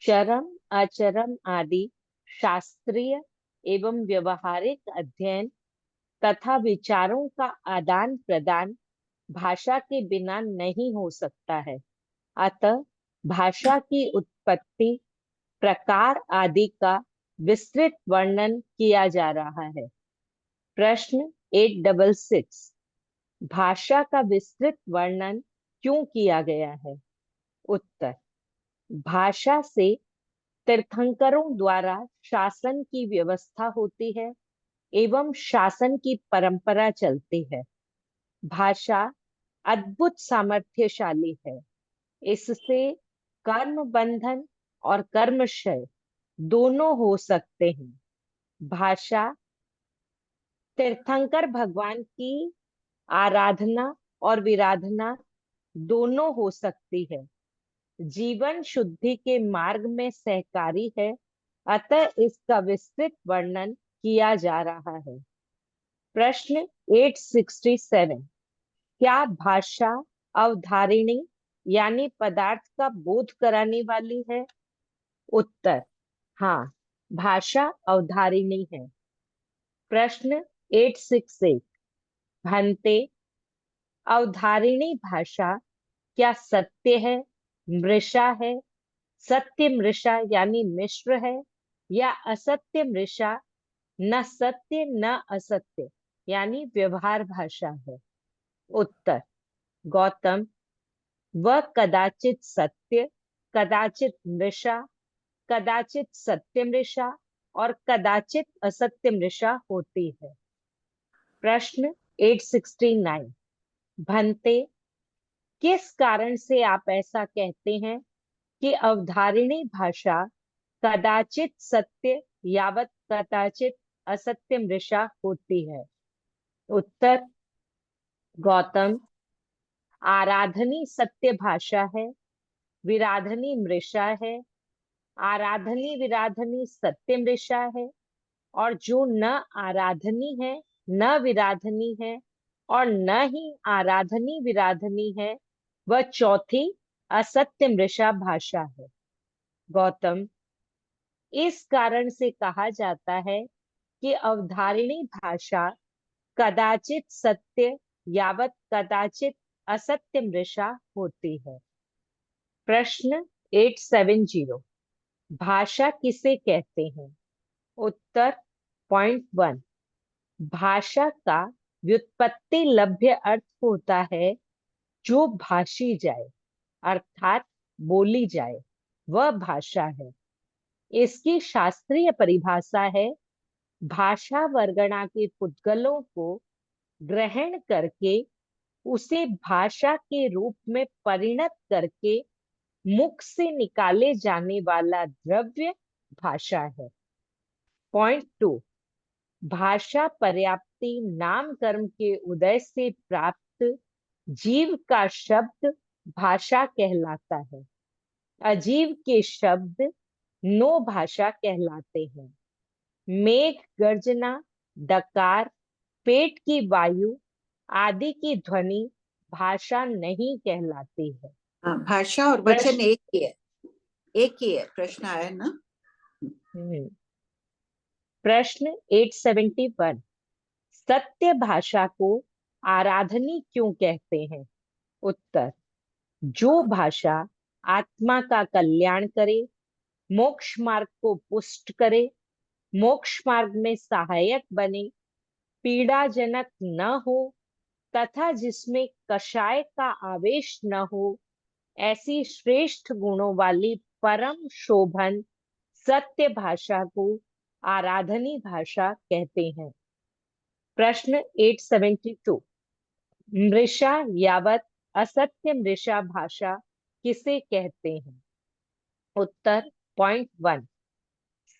चरम अचरम आदि शास्त्रीय एवं व्यवहारिक अध्ययन तथा विचारों का आदान प्रदान भाषा के बिना नहीं हो सकता है। अतः भाषा की उत्पत्ति, प्रकार आदि का विस्तृत वर्णन किया जा रहा है। प्रश्न 866, भाषा का विस्तृत वर्णन क्यों किया गया है? उत्तर, भाषा से तीर्थंकरों द्वारा शासन की व्यवस्था होती है एवं शासन की परंपरा चलती है। भाषा अद्भुत सामर्थ्यशाली है। इससे कर्म बंधन और कर्मक्षय दोनों हो सकते हैं। भाषा तीर्थंकर भगवान की आराधना और विराधना दोनों हो सकती है। जीवन शुद्धि के मार्ग में सहकारी है, अतः इसका विस्तृत वर्णन किया जा रहा है। प्रश्न 867, क्या भाषा अवधारिणी यानी पदार्थ का बोध कराने वाली है? उत्तर, हाँ, भाषा अवधारिणी है। प्रश्न 868, भंते, अवधारिणी भाषा क्या सत्य है, मृषा है, सत्य मृषा यानी मिश्र है, या असत्य मृषा, न सत्य न असत्य यानी व्यवहार भाषा है? उत्तर, गौतम, वह कदाचित सत्य, कदाचित मृषा, कदाचित सत्य मृषा और कदाचित असत्य मृषा होती है। प्रश्न 869, भंते, किस कारण से आप ऐसा कहते हैं कि अवधारिणी भाषा कदाचित सत्य यावत कदाचित असत्य मृषा होती है? उत्तर, गौतम, आराधनी सत्य भाषा है, विराधनी मृषा है, आराधनी विराधनी सत्य मृषा है, और जो न आराधनी है न विराधनी है और न ही आराधनी विराधनी है, वह चौथी असत्य मृषा भाषा है। गौतम, इस कारण से कहा जाता है कि अवधारिणी भाषा कदाचित सत्य यावत कदाचित असत्य मृषा होती है। प्रश्न 870, भाषा किसे कहते हैं? उत्तर पॉइंट 1, भाषा का व्युत्पत्ति लभ्य अर्थ होता है जो भाषी जाए अर्थात बोली जाए, वह भाषा है। इसकी शास्त्रीय परिभाषा है, भाषा वर्गणा के पुद्गलों को ग्रहण करके उसे भाषा के रूप में परिणत करके मुख से निकाले जाने वाला द्रव्य भाषा है। पॉइंट 2, भाषा पर्याप्ति नाम कर्म के उदय से प्राप्त जीव का शब्द भाषा कहलाता है। अजीव के शब्द नो भाषा कहलाते हैं। मेघ गर्जना, डकार, पेट की वायु आदि की ध्वनि भाषा नहीं कहलाती है। हाँ, भाषा और वचन एक ही है, एक ही है। प्रश्न आया ना? प्रश्न 871, सत्य भाषा को आराधनी क्यों कहते हैं? उत्तर, जो भाषा आत्मा का कल्याण करे, मोक्ष मार्ग को पुष्ट करे, मोक्ष मार्ग में सहायक बने, पीड़ाजनक न हो तथा जिसमें कषाय का आवेश न हो, ऐसी श्रेष्ठ गुणों वाली परम शोभन सत्य भाषा को आराधनी भाषा कहते हैं। प्रश्न 872, मृषा यावत असत्य मृषा भाषा किसे कहते हैं? उत्तर पॉइंट 1,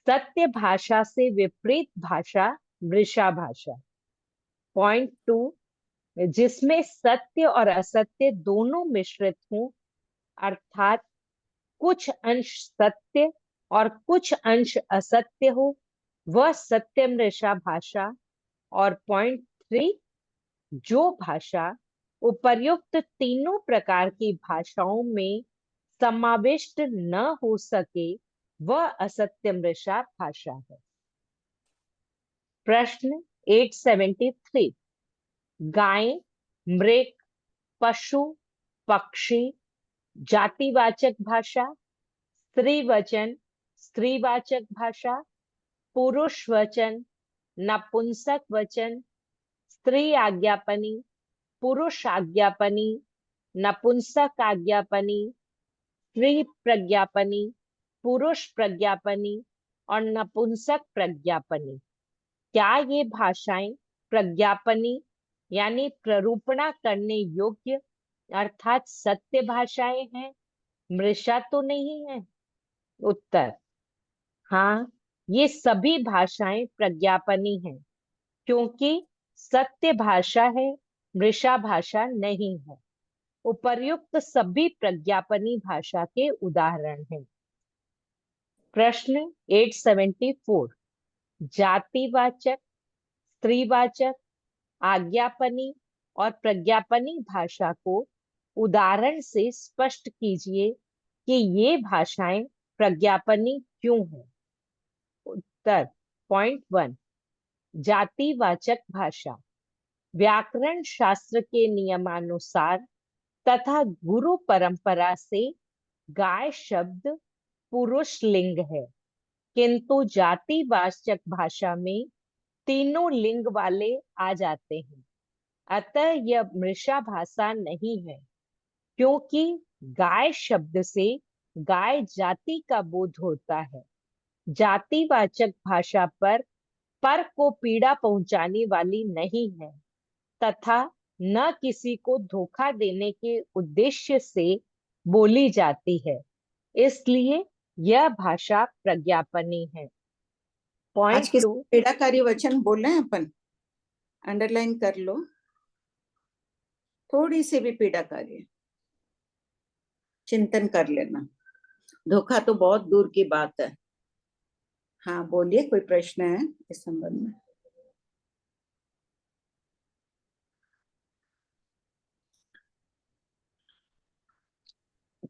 सत्य भाषा से विपरीत भाषा मृषा भाषा। पॉइंट 2, जिसमें सत्य और असत्य दोनों मिश्रित हों, अर्थात कुछ अंश सत्य और कुछ अंश असत्य हो, वह सत्य मृषा भाषा। और पॉइंट 3, जो भाषा उपर्युक्त तीनों प्रकार की भाषाओं में समाविष्ट न हो सके, वह असत्य मृषा भाषा है। प्रश्न 873, गाय, मृग, पशु, पक्षी जातिवाचक भाषा, स्त्रीवचन स्त्रीवाचक भाषा, पुरुष वचन नपुंसक वचन, स्त्री आज्ञापनी, पुरुष आज्ञापनी, नपुंसक आज्ञापनी, स्त्री प्रज्ञापनी, पुरुष प्रज्ञापनी और नपुंसक प्रज्ञापनी। क्या ये भाषाएं प्रज्ञापनी यानी प्ररूपणा करने योग्य अर्थात सत्य भाषाएं हैं? मृषा तो नहीं है। उत्तर, हाँ, ये सभी भाषाएं प्रज्ञापनी हैं, क्योंकि सत्य भाषा है, मृषा भाषा नहीं है। उपर्युक्त सभी प्रज्ञापनी भाषा के उदाहरण हैं। प्रश्न 874, जातिवाचक, स्त्रीवाचक, आज्ञापनी और प्रज्ञापनी भाषा को उदाहरण से स्पष्ट कीजिए कि ये भाषाएं प्रज्ञापनी क्यों हैं? उत्तर पॉइंट 1, जातिवाचक भाषा, व्याकरण शास्त्र के नियमानुसार तथा गुरु परंपरा से गाय शब्द पुरुष लिंग है, किंतु जातिवाचक भाषा में तीनों लिंग वाले आ जाते हैं। अतः यह मृषा भाषा नहीं है, क्योंकि गाय शब्द से गाय जाति का बोध होता है। जातिवाचक भाषा पर को पीड़ा पहुंचाने वाली नहीं है तथा न किसी को धोखा देने के उद्देश्य से बोली जाती है, इसलिए यह भाषा प्रज्ञापनी है। आज किस पीड़ाकारी वचन बोल रहे हैं अपन, अंडरलाइन कर लो, थोड़ी सी भी पीड़ाकारी चिंतन कर लेना, धोखा तो बहुत दूर की बात है। हाँ बोलिए, कोई प्रश्न है इस संबंध में?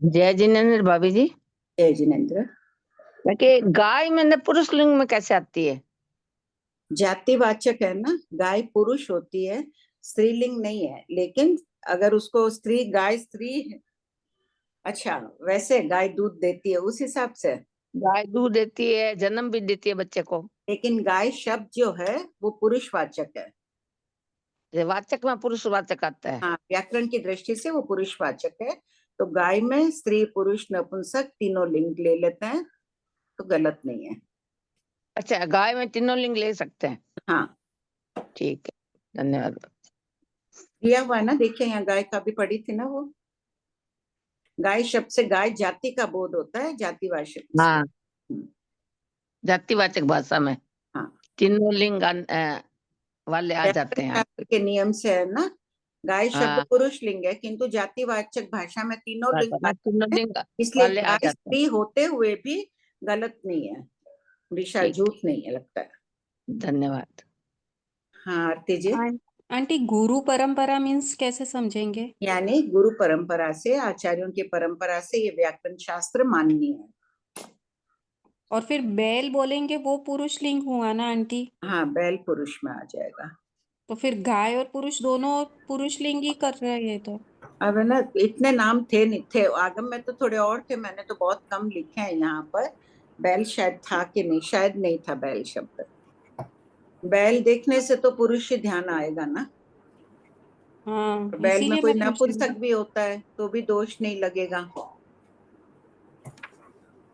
जय जिनेन्द्र भाभी जी। जय जिनेन्द्र। कि गाय में पुरुष लिंग में कैसे आती है? जातिवाचक है ना, गाय पुरुष होती है, स्त्रीलिंग नहीं है। लेकिन अगर उसको स्त्री, गाय स्त्री, अच्छा वैसे गाय दूध देती है उस हिसाब से। गाय दूध देती है, जन्म भी देती है बच्चे को। लेकिन गाय शब्द जो है वो पुरुषवाचक है। वाचक में पुरुषवाचक आता है। हाँ, व्याकरण की दृष्टि से वो पुरुषवाचक है। तो गाय में स्त्री, पुरुष, नपुंसक तीनों लिंग ले लेते हैं तो गलत नहीं है। अच्छा, गाय में तीनों लिंग ले सकते हैं। हाँ ठीक है, धन्यवाद। दिया हुआ है ना, देखिए यहाँ गाय का भी पढ़ी थी ना वो। गाय शब्द से गाय जाति का बोध होता है, जातिवाचक से। हाँ, जातिवाचक भाषा में हाँ, तीनों लिंग वाले आ जाते हैं। शास्त्र के नियम से है ना, गाय शब्द हाँ, पुरुष लिंग है किंतु जातिवाचक भाषा में तीनों लिंग आ तीनों जाते हैं। लिंग इसलिए वाले आ गाय जाते हैं। स्त्री होते हुए भी गलत नहीं है, दिशा ठीक, झूठ नहीं है लगता है। धन्यवाद। हाँ आरती जी। आंटी गुरु परंपरा मीन्स कैसे समझेंगे? यानी गुरु परंपरा से, आचार्यों की परंपरा से ये व्याकरण शास्त्र माननीय है। और फिर बैल बोलेंगे वो पुरुष लिंग हुआ ना आंटी? हाँ, बैल पुरुष में आ जाएगा। तो फिर गाय और पुरुष दोनों पुरुष लिंग ही कर रहे हैं तो। अब है ना, इतने नाम थे नहीं थे, आगम में तो थोड़े और थे, मैंने तो बहुत कम लिखे हैं यहाँ पर। बैल शायद था कि नहीं, शायद नहीं था बैल शब्द। बैल देखने से तो पुरुष ही ध्यान आएगा ना। हाँ, बैल में इसीलिए कोई मैं पूछ रही नपुंसक हूँ। भी होता है तो भी दोष नहीं लगेगा।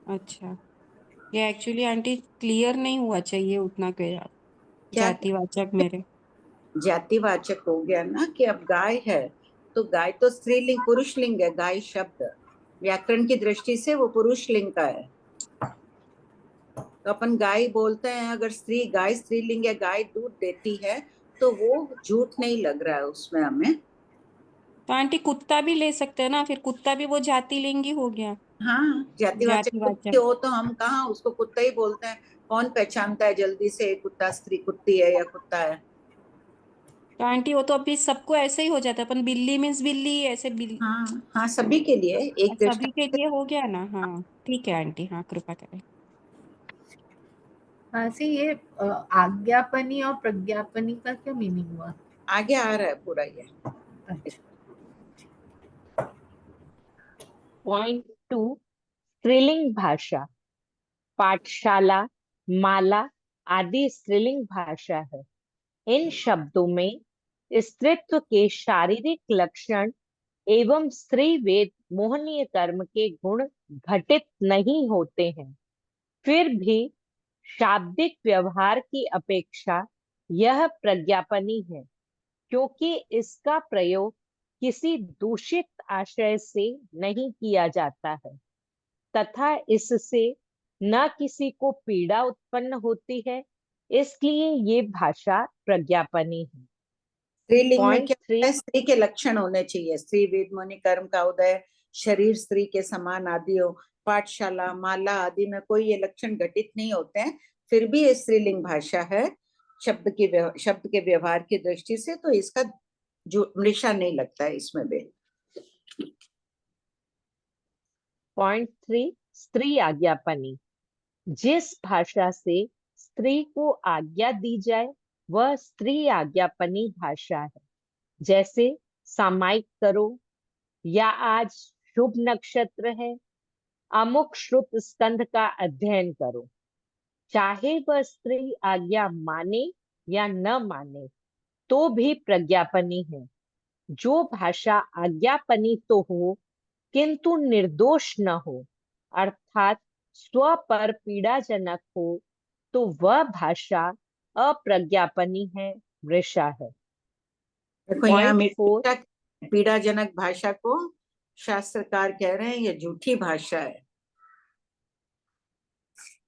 अच्छा, ये एक्चुअली आंटी क्लियर नहीं हुआ चाहिए उतना क्या क्या जातिवाचक मेरे। जातिवाचक हो गया ना कि अब गाय है तो गाय तो स्त्रीलिंग, पुरुष लिंग है गाय शब्द, व्याकरण की दृष्टि से वो पुरुष लिंग का है। तो अपन गाय बोलते हैं, अगर स्त्री, गाय स्त्रीलिंग है, गाय दूध देती है तो वो झूठ नहीं लग रहा है उसमें हमें। तो आंटी कुत्ता भी ले सकते हैं ना, फिर कुत्ता भी वो जाति लिंग ही हो गया। हाँ, जातिवाचक कुत्ते जातिवाचक। हो तो हम कहाँ उसको कुत्ता ही बोलते हैं। कौन पहचानता है जल्दी से कुत्ता स्त्री, कुत्ती है या कुत्ता है। तो आंटी वो तो अभी सबको ऐसे ही हो जाता है, अपन बिल्ली मीन्स बिल्ली ऐसे बिल्ली। हाँ हाँ, सभी के लिए एक सभी के दृष्टांत। लिए हो गया ना। हाँ ठीक है आंटी, हाँ कृपा करें। वैसे ये आज्ञापनी और प्रज्ञापनी का क्या मीनिंग हुआ? आगे आ रहा है पूरा ये। पॉइंट 2, स्त्रीलिंग भाषा। पाठशाला, माला आदि स्त्रीलिंग भाषा है। इन शब्दों में स्त्रीत्व के शारीरिक लक्षण एवं स्त्री वेद मोहनीय कर्म के गुण घटित नहीं होते हैं। फिर भी शाब्दिक व्यवहार की अपेक्षा यह प्रज्ञापनी है, क्योंकि इसका प्रयोग किसी दूषित आशय से नहीं किया जाता है तथा इससे न किसी को पीड़ा उत्पन्न होती है, इसलिए ये भाषा प्रज्ञापनी है। स्त्रीलिंग में पॉइंट क्या 3, है, स्त्री के लक्षण होने चाहिए। स्त्री वेद मोनि कर्म का उदय, शरीर स्त्री के समान आदि हो। पाठशाला, माला आदि में कोई ये लक्षण घटित नहीं होते हैं, फिर भी ये स्त्रीलिंग भाषा है। शब्द के व्यवहार की दृष्टि से तो इसका जो मृषा नहीं लगता है इसमें भी। पॉइंट 3, स्त्री आज्ञापनी। जिस भाषा से स्त्री को आज्ञा दी जाए वह स्त्री आज्ञापनी भाषा है। जैसे सामायिक करो, या आज शुभ नक्षत्र है, अमुक श्रुत स्कंध का अध्ययन करो। चाहे वह स्त्री आज्ञा माने या न माने तो भी प्रज्ञापनी है। जो भाषा आज्ञापनी तो हो किंतु निर्दोष न हो, अर्थात स्व पर पीड़ाजनक हो, तो वह भाषा अप्रज्ञापनी है, वृषा है। देखो यहाँ पॉइंट 4, पीड़ाजनक भाषा को शास्त्रकार कह रहे हैं ये झूठी भाषा है।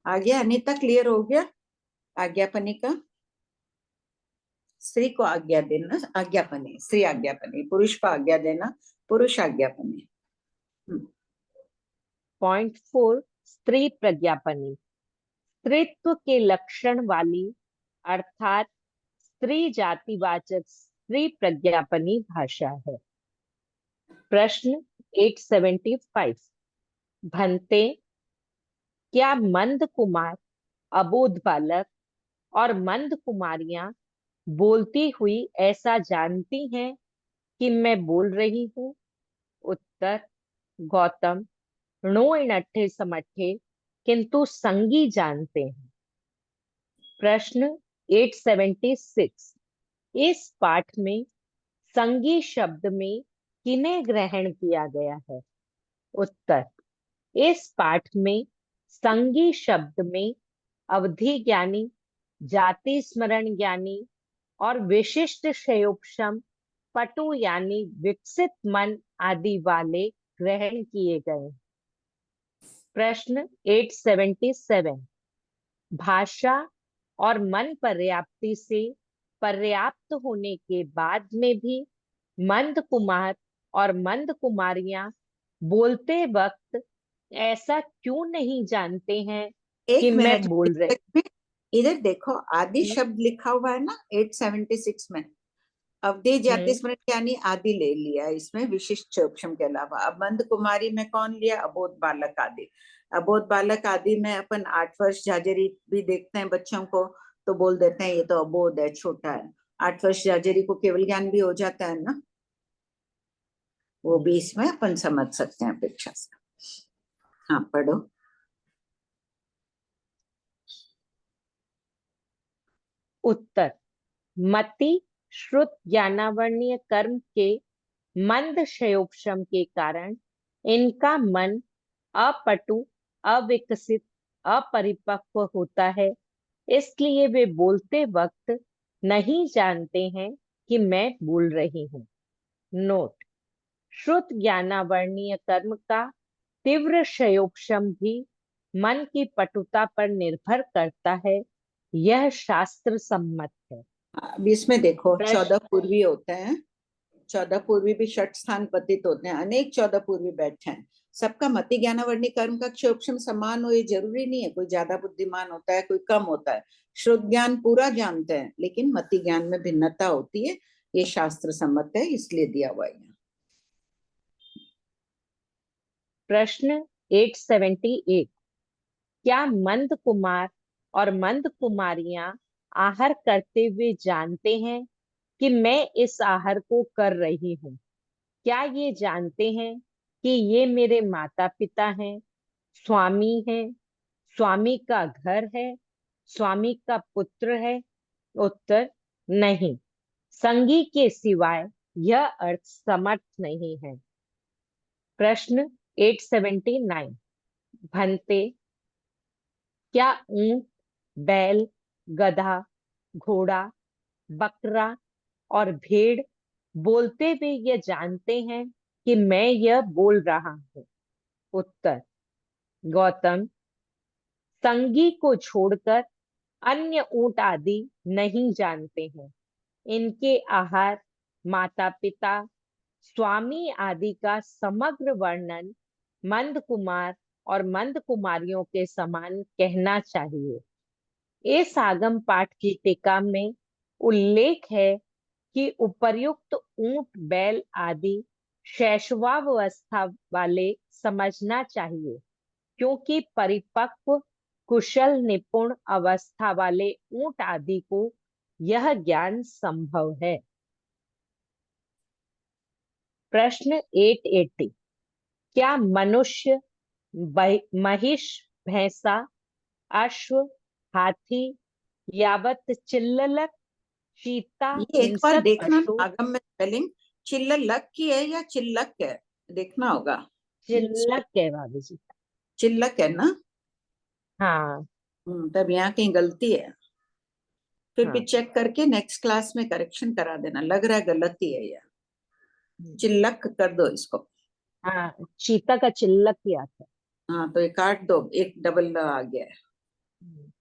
आगे अनिता क्लियर हो गया आज्ञापनी का। स्त्री को आज्ञा देना आज्ञापनी, स्त्री आज्ञापनी, पुरुष को आज्ञा देना पुरुष आज्ञापनी। पॉइंट 4, स्त्री प्रज्ञापनी। स्त्रीत्व के लक्षण वाली अर्थात स्त्री जातिवाचक स्त्री प्रज्ञापनी भाषा है। प्रश्न 875। भंते, क्या मंद कुमार, अबोध बालक और मंद कुमारियां बोलती हुई ऐसा जानती हैं कि मैं बोल रही हूँ? उत्तर, गौतम, णो इनट्ठे समट्ठे किंतु संगी जानते हैं। प्रश्न 876। इस पाठ में संगी शब्द में किन्हें ग्रहण किया गया है? उत्तर, इस पाठ में संगी शब्द में अवधि ज्ञानी, जाति स्मरण ज्ञानी और विशिष्ट क्षयोपशम पटु यानी विकसित मन आदि वाले ग्रहण किए गए। प्रश्न 877। भाषा और मन पर्याप्ति से पर्याप्त होने के बाद में भी मंद कुमार और मंद कुमारियां बोलते वक्त ऐसा क्यों नहीं जानते हैं कि एक मैं मिनट, बोल रही? इधर देखो, आदि शब्द लिखा हुआ है ना 876 में। अवधि जाति स्मरण यानी आदि ले लिया इसमें विशिष्ट क्षयोपशम के अलावा। अब मंद कुमारी में कौन लिया? अबोध बालक आदि। अबोध बालक आदि में अपन 8 वर्ष जाजरी भी देखते हैं बच्चों को, तो बोल देते हैं ये तो अबोध है, छोटा है। 8 वर्ष जाजरी को केवल ज्ञान भी हो जाता है ना, वो भी इसमें अपन समझ सकते हैं अपेक्षा से। हाँ, पढ़ो। उत्तर, मति श्रुत ज्ञानावरणीय कर्म के मंद क्षयोपशम के कारण इनका मन अपटु, अविकसित, अपरिपक्व होता है। इसलिए वे बोलते वक्त नहीं जानते हैं कि मैं बोल रही हूँ। नोट, श्रुत ज्ञानावरणीय कर्म का तीव्र क्षयोपशम भी मन की पटुता पर निर्भर करता है। यह शास्त्र सम्मत है। अब इसमें देखो, प्रश्न 14 पूर्वी होते हैं, 14 पूर्वी भी षट स्थान पतित होते हैं, अनेक 14 पूर्वी बैठे हैं। सबका मति ज्ञानावरणी कर्म का क्षयोपशम समान हो ये जरूरी नहीं है। कोई ज्यादा बुद्धिमान होता है, कोई कम होता है। श्रुत ज्ञान पूरा जानते हैं, लेकिन मति ज्ञान में भिन्नता होती है। ये शास्त्र सम्मत है, इसलिए दिया हुआ है। प्रश्न 878। क्या मंद कुमार और मंद कुमारियां आहार करते हुए जानते हैं कि मैं इस आहार को कर रही हूँ? क्या ये जानते हैं कि ये मेरे माता पिता हैं, स्वामी हैं, स्वामी का घर है, स्वामी का पुत्र है? उत्तर, नहीं। संगी के सिवाय यह अर्थ समर्थ नहीं है। प्रश्न 879। भंते, क्या ऊंट, बैल, गधा, घोड़ा, बकरा और भेड़ बोलते हुए यह जानते हैं कि मैं यह बोल रहा हूँ? उत्तर, गौतम, संगी को छोड़कर अन्य ऊंट आदि नहीं जानते हैं। इनके आहार, माता पिता, स्वामी आदि का समग्र वर्णन मंद कुमार और मंद कुमारियों के समान कहना चाहिए। इस आगम पाठ की टीका में उल्लेख है कि उपर्युक्त ऊंट, बैल आदि शैशवावस्था वाले समझना चाहिए, क्योंकि परिपक्व, कुशल, निपुण अवस्था वाले ऊंट आदि को यह ज्ञान संभव है। प्रश्न 880। क्या मनुष्य, महिष, भैंसा, अश्व, हाथी, यावत चिल्लक, चीता, ये एक बार हिंसक देखना पशु? आगम में स्पेलिंग चिल्लक की है या चिल्लक है, देखना होगा। चिल्लक है भाभी जी। चिल्लक है ना? हाँ तब यहाँ कहीं गलती है, फिर भी हाँ। चेक करके नेक्स्ट क्लास में करेक्शन करा देना। लग रहा है गलती है यह, चिल्लक कर दो इसको। हाँ, चीता का चिल्लक ही आता हाँ, तो ये काट दो, एक डबल आ गया है। है।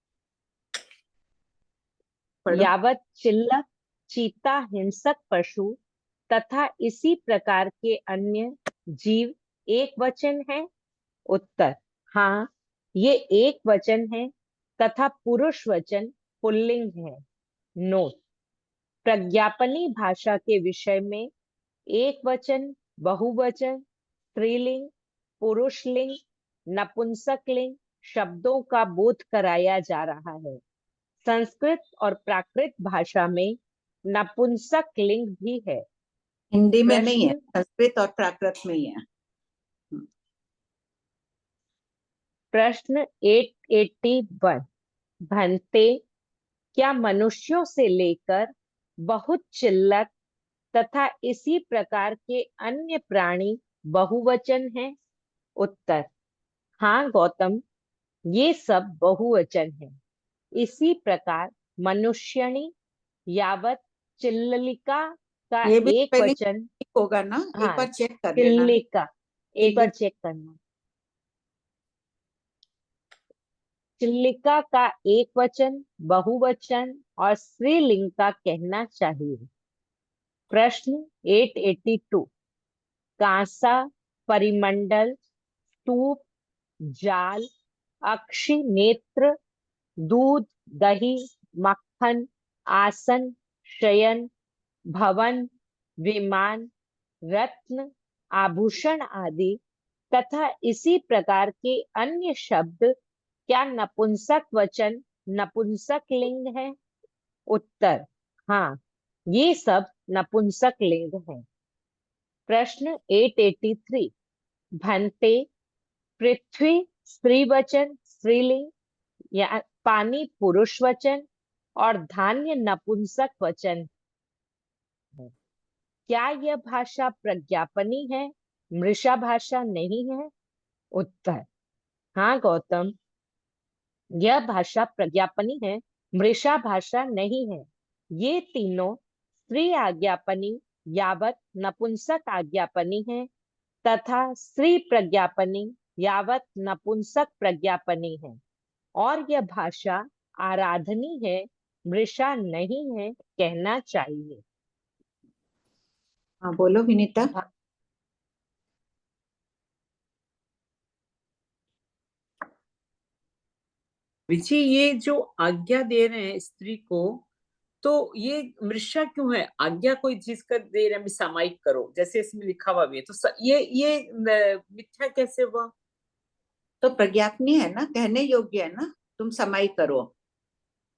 पढ़ो। यावत चिल्लक, चीता, हिंसक पशु तथा इसी प्रकार के अन्य जीव एक वचन है? उत्तर, हाँ, ये एक वचन है तथा पुरुष वचन पुल्लिंग है। नोट, प्रज्ञापनी भाषा के विषय में एक वचन बहुवचन, स्त्रीलिंग, पुरुषलिंग, नपुंसकलिंग शब्दों का बोध कराया जा रहा है। संस्कृत और प्राकृत भाषा में नपुंसकलिंग भी है। हिंदी में नहीं है, प्रश्न संस्कृत और प्राकृत में ही है। प्रश्न 881 भन्ते, क्या मनुष्यों से लेकर बहुत चिल्लक तथा इसी प्रकार के अन्य प्राणी बहुवचन हैं? उत्तर, हाँ गौतम, ये सब बहुवचन है। इसी प्रकार मनुष्यणी, यावत, चिल्लिका का ये भी एक स्पेलिंग वचन, ठीक होगा ना? एक हाँ बार चेक कर लेना। चिल्लिका, एक बार चिल्ली चेक करना। चिल्लिका का एक वचन, बहुवचन और स्त्रीलिंग का कहना चाहिए। प्रश्न 882 कांसा, परिमंडल, स्तूप, जाल, अक्षि नेत्र, दूध, दही, मक्खन, आसन, शयन, भवन, विमान, रत्न, आभूषण आदि तथा इसी प्रकार के अन्य शब्द क्या नपुंसक वचन, नपुंसक लिंग है? उत्तर, हाँ, ये सब नपुंसक लिंग है। प्रश्न 883 भन्ते, पृथ्वी स्त्री वचन स्त्रीलिंग या पानी पुरुष वचन और धान्य नपुंसक वचन है। क्या यह भाषा प्रज्ञापनी है, मृषा भाषा नहीं है? उत्तर, हाँ गौतम, यह भाषा प्रज्ञापनी है, मृषा भाषा नहीं है। ये तीनों स्त्री आज्ञापनी, यावत नपुंसक आज्ञापनी है तथा स्त्री प्रज्ञापनी, यावत नपुंसक प्रज्ञापनी है। और यह भाषा आराधनी है, मृषा नहीं है कहना चाहिए। हाँ बोलो विनीता। विजी, ये जो आज्ञा दे रहे हैं स्त्री को, तो ये मृषा क्यों है? आज्ञा कोई चीज का दे रहे हैं, सामायिक करो, जैसे इसमें लिखा हुआ भी है, तो ये मिथ्या कैसे हुआ? तो प्रज्ञापनी है ना, कहने योग्य है ना, तुम समाई करो।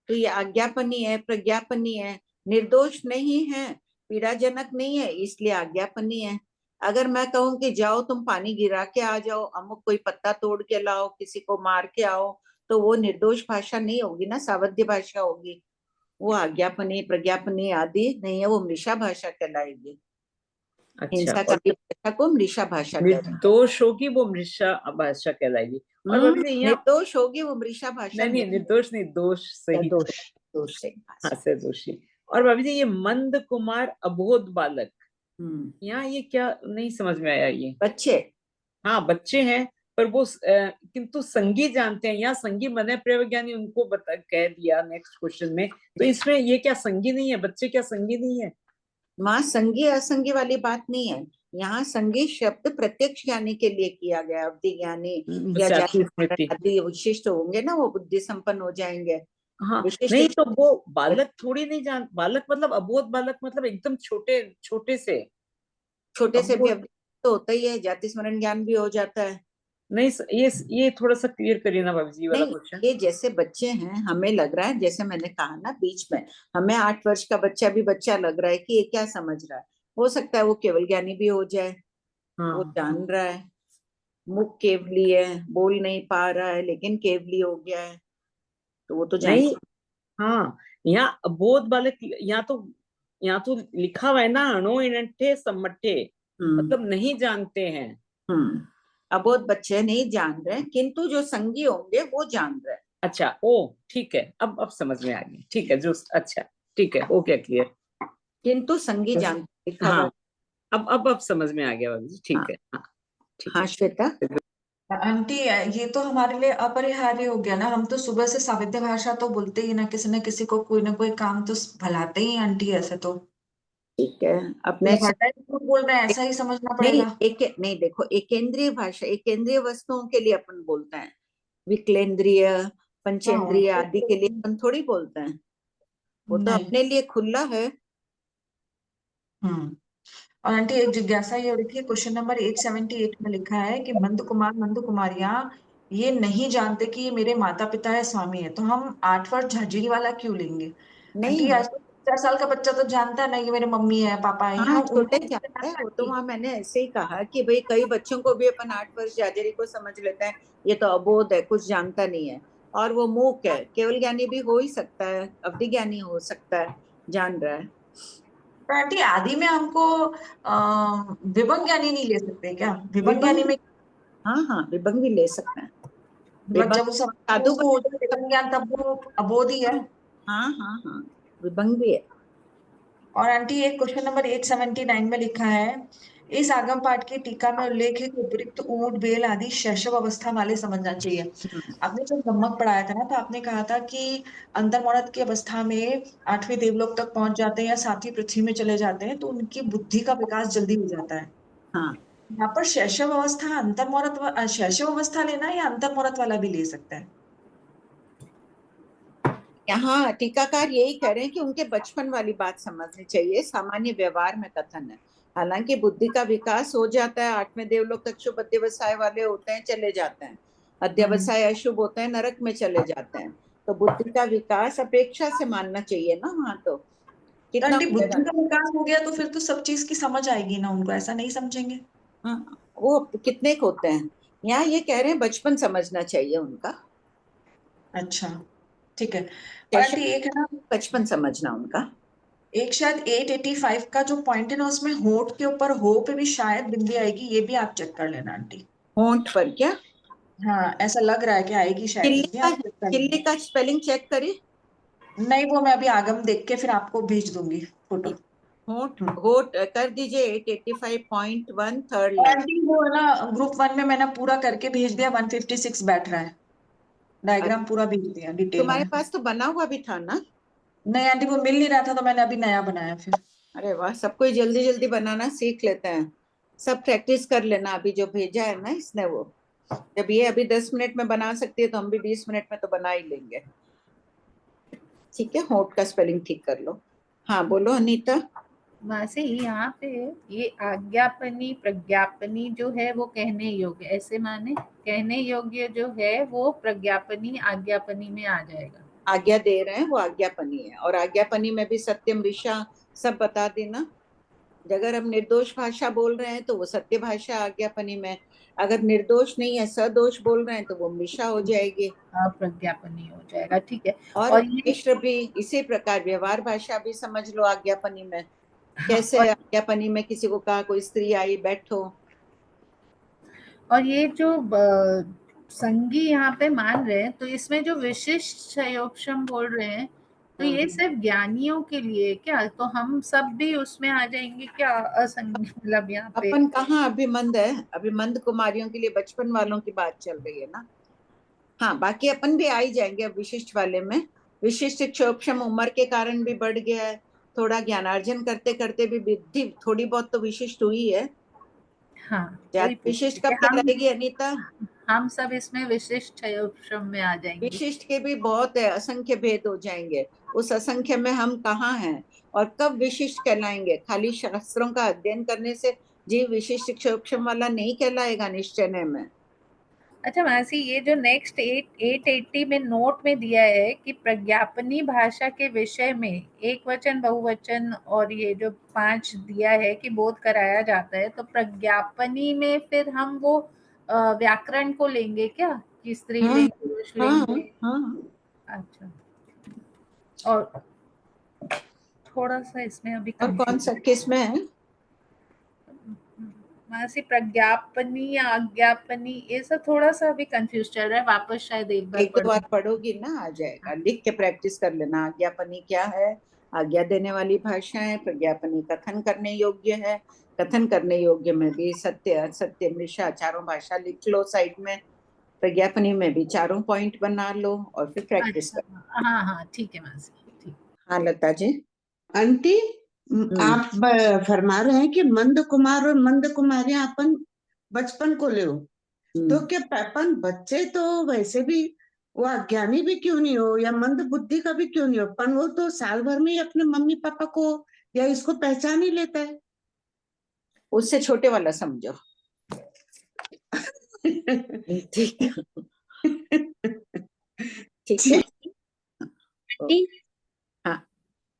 तो ये आज्ञापनी है, प्रज्ञापनी है, निर्दोष नहीं है, पीड़ाजनक नहीं है, इसलिए आज्ञापनी है। अगर मैं कहूं कि जाओ तुम पानी गिरा के आ जाओ, अमुक कोई पत्ता तोड़ के लाओ, किसी को मार के आओ, तो वो निर्दोष भाषा नहीं होगी ना, सावध्य भाषा होगी। वो आज्ञापनी, प्रज्ञापनी आदि नहीं है, वो मृषा भाषा कहलाएगी। अच्छा, हिंसा और करने भाषा को मृषा भाषा कहते हैं। निर्दोष होगी वो मृषा भाषा कहलाएगी। और भाभी जी यहाँ निर्दोष होगी वो मृषा भाषा नहीं, निर्दोष नहीं, दोष सही, दोष से हाँ से दोषी। और भाभी जी ये मंद कुमार, अबोध बालक, यहाँ ये क्या नहीं समझ में आया? ये बच्चे, हाँ बच्चे हैं, पर वो किंतु संगी जानते हैं। यहाँ संगी मने प्रयोज्ञानी उनको कह दिया नेक्स्ट क्वेश्चन में, तो इसमें ये क्या संगी नहीं है? बच्चे क्या संगी नहीं है? माँ संगी असंगी वाली बात नहीं है। यहाँ संगी शब्द प्रत्यक्ष ज्ञानी के लिए किया गया। अवधि ज्ञानी या आदि विशिष्ट होंगे ना, वो बुद्धि संपन्न हो जाएंगे। हाँ नहीं, तो वो बालक थोड़ी नहीं जान, बालक मतलब अबोध बालक मतलब एकदम छोटे छोटे से भी अवधि तो होता ही है, जाति स्मरण ज्ञान भी हो जाता है। नहीं, ये थोड़ा सा क्लियर करिए ना भाभी जी वाला क्वेश्चन। ये जैसे बच्चे हैं, हमें लग रहा है, जैसे मैंने कहा ना बीच में, हमें 8 वर्ष का बच्चा भी बच्चा लग रहा है कि ये क्या समझ रहा है। हो सकता है वो केवल ज्ञानी भी हो जाए। वो जान रहा है, मुख केवली है, बोल नहीं पा रहा है, लेकिन केवली हो गया है, तो वो तो नहीं। हाँ, यहाँ अबोध बालक, यहाँ तो लिखा हुआ है ना, अणो इनठे सम्मठे, मतलब नहीं जानते हैं। अबोध बच्चे नहीं जान रहे, किंतु जो संगी होंगे वो जान रहे। अच्छा, ओ ठीक है, अब समझ में आ गया। ठीक है, जो अच्छा ठीक है, ओके क्लियर। किंतु संगी जानते, लिखा हाँ, अब समझ में आ गया भाभी जी। ठीक है, हाँ श्वेता। आंटी, ये तो हमारे लिए अपरिहार्य हो गया ना। हम तो सुबह से सावित्य भाषा तो बोलते ही ना, किसी न किसी को कोई ना कोई काम तो भलाते ही आंटी। ऐसे तो ठीक है, अपने बोल रहे हैं, ऐसा ही समझना नहीं, पड़ेगा। नहीं देखो, एकेंद्रीय भाषा एकेंद्रीय वस्तुओं के लिए अपन बोलते हैं, विकलेंद्रिय पंचेंद्रिय आदि के लिए अपन थोड़ी बोलते हैं। वो तो अपने लिए खुला है। और आंटी एक जिज्ञासा ये हो रही थी, क्वेश्चन नंबर 878 में लिखा है कि मंद कुमार मंद कुमारियां ये नहीं जानते कि ये मेरे माता पिता है, स्वामी है, तो हम 8 वर्ष झांझरी वाला क्यों लेंगे? आंटी नहीं, आज तो 4 साल का बच्चा तो जानता है ना ये मेरे मम्मी है पापा है, हाँ यहाँ छोटे उनको नहीं जाता है जानता वो तो। आंटी। वहां मैंने ऐसे ही कहा कि भाई कई बच्चों को भी अपन 8 वर्ष जाजरी को समझ लेते हैं, ये तो अबोध है, कुछ जानता नहीं है, और वो मूक है। केवल ज्ञानी भी हो ही सकता है, अवधि ज्ञानी हो सकता है, जान रहा है। तो आंटी आदि में हमको विभंग ज्ञानी नहीं ले सकते क्या? विभंग ज्ञानी विभंग, में हाँ हाँ, विभंग भी ले सकते हैं। मतलब जब वो विभंग समझ साधु उसको हो जाए विभंग ज्ञान तब वो अबोध ही है। हाँ हाँ हाँ, विभंग भी है। और आंटी एक क्वेश्चन नंबर 879 में लिखा है, इस आगम पाठ की टीका में उल्लेख है कि उपयुक्त ऊंट बेल आदि शैशव अवस्था वाले समझना चाहिए। आपने जब गम्मक पढ़ाया था ना, तो आपने कहा था कि अंतर्मौनत की अवस्था में 8वें देवलोक तक पहुंच जाते हैं या 7वीं पृथ्वी में चले जाते हैं तो उनकी बुद्धि का विकास जल्दी हो जाता है। हाँ, यहाँ पर शैशव अवस्था अंतर्मौनत शैशव अवस्था लेना है या अंतर्मौनत वाला भी ले सकता है? यहाँ टीकाकार यही कह रहे हैं कि उनके बचपन वाली बात समझनी चाहिए, सामान्य व्यवहार में कथन है। हालांकि बुद्धि का विकास हो जाता है, 8वें देवलोक तक शुभ अध्यवसाय वाले होते हैं, चले जाते हैं, अध्यवसाय अशुभ होते हैं, नरक में चले जाते हैं। तो बुद्धि का विकास अपेक्षा से मानना चाहिए ना वहां, तो तो कितना आंटी मिलेगा? बुद्धि का विकास हो गया तो फिर तो सब चीज की समझ आएगी ना उनको, ऐसा नहीं समझेंगे? हाँ, वो कितने के होते हैं, यहाँ ये कह रहे हैं बचपन समझना चाहिए उनका। अच्छा ठीक है। और आंटी एक है ना, बचपन समझना उनका। एक शायद 885 का जो पॉइंट है ना, उसमें होठ के ऊपर हो पे भी शायद बिंदी आएगी, ये भी आप चेक कर लेना आंटी। होंठ पर क्या? हाँ ऐसा लग रहा है कि आएगी शायद चिल्ली बिंदी, का, आप चेक कर चिल्ली लेना। का स्पेलिंग चेक करिए। नहीं वो मैं अभी आगम देख के फिर आपको भेज दूंगी फोटो। होठ, होठ कर दीजिए 885.1 थर्ड और लाइन। आंटी वो है ना ग्रुप 1 में मैंने पूरा करके भेज दिया, 156 बैठ रहा है, डायग्राम पूरा भेज दिया डिटेल तुम्हारे में। पास तो बना हुआ भी था ना? नहीं आंटी वो मिल नहीं रहा था तो मैंने अभी नया बनाया फिर। अरे वाह, सबको जल्दी जल्दी बनाना सीख लेते हैं, सब प्रैक्टिस कर लेना। अभी जो भेजा है ना इसने, वो जब ये अभी 10 मिनट में बना सकती है तो हम भी 20 मिनट में तो बना ही लेंगे। ठीक है, होठ का स्पेलिंग ठीक कर लो। हाँ बोलो अनीता। वैसे ही यहाँ पे ये आज्ञापनी प्रज्ञापनी जो है वो कहने योग्य, ऐसे माने कहने योग्य जो है वो प्रज्ञापनी आज्ञापनी में आ जाएगा। आज्ञा दे रहे हैं वो आज्ञापनी है, और आज्ञापनी में भी सत्यम ऋषा सब बता देना। अगर हम निर्दोष भाषा बोल रहे हैं तो वो सत्य भाषा आज्ञापनी में, अगर निर्दोष नहीं है सदोष बोल रहे हैं तो वो मिशा हो जाएगी, प्रज्ञापनी हो जाएगा। ठीक है। और और ये मिश्र भी इसी प्रकार व्यवहार भाषा भी समझ लो आज्ञापनी में। हाँ, कैसे आज्ञापनी में किसी को कहा कोई स्त्री आई बैठो। और ये जो संगी यहाँ पे मान रहे हैं तो इसमें जो विशिष्ट क्षयोपशम बोल रहे हैं तो ये सिर्फ ज्ञानियों के लिए क्या? तो हम सब भी उसमें आ जाएंगे क्या? असंग मतलब यहाँ पे अपन कहाँ अभिमंद है, अभिमंद कुमारियों के लिए बचपन वालों की बात चल रही है ना। हाँ बाकी अपन भी आ ही जाएंगे अब विशिष्ट वाले में। विशिष्ट क्षोभक्षम उम्र के कारण भी बढ़ गया है, थोड़ा ज्ञानार्जन करते करते भी बुद्धि थोड़ी बहुत तो विशिष्ट हुई है। हाँ ज्यादा वही पूछ विशिष्ट रही कब कि कहलाएगी अनीता? हम सब इसमें विशिष्ट क्षयोपशम में आ जाएंगे। विशिष्ट के भी बहुत है, असंख्य भेद हो जाएंगे, उस असंख्य में हम कहाँ हैं और कब विशिष्ट कहलाएंगे? खाली शास्त्रों का अध्ययन करने से जीव विशिष्ट क्षोभक्षम वाला नहीं कहलाएगा निश्चय में। अच्छा मासी, ये जो नेक्स्ट 880 में नोट में दिया है कि प्रज्ञापनी भाषा के विषय में एक वचन बहुवचन और ये जो 5 दिया है कि बोध कराया जाता है, तो प्रज्ञापनी में फिर हम वो व्याकरण को लेंगे क्या कि स्त्रीलिंग पुरुषलिंग? अच्छा, और थोड़ा सा इसमें अभी और कौन सा किस में है? मासी प्रज्ञापनी आज्ञापनी ये सब थोड़ा सा अभी कंफ्यूज चल रहा है, वापस शायद एक बार एक दो बार पढ़ोगी ना आ जाएगा, लिख के प्रैक्टिस कर लेना। आज्ञापनी क्या है? आज्ञा देने वाली भाषा है। प्रज्ञापनी कथन करने योग्य है, कथन करने योग्य में भी सत्य असत्य मृषा चारों भाषा लिख लो साइड में। प्रज्ञापनी में भी चारों पॉइंट बना लो और फिर प्रैक्टिस कर। हाँ हाँ ठीक है मासी, ठीक। हाँ लता जी। आंटी आप फरमा रहे हैं कि मंद कुमार और मंद कुमारियां अपन बचपन को ले, तो क्या अपन बच्चे तो वैसे भी वो अज्ञानी भी क्यों नहीं हो या मंद बुद्धि का भी क्यों नहीं हो, अपन वो तो साल भर में ही अपने मम्मी पापा को या इसको पहचान ही लेता है। उससे छोटे वाला समझो। ठीक है, ठीक है। आंटी, हाँ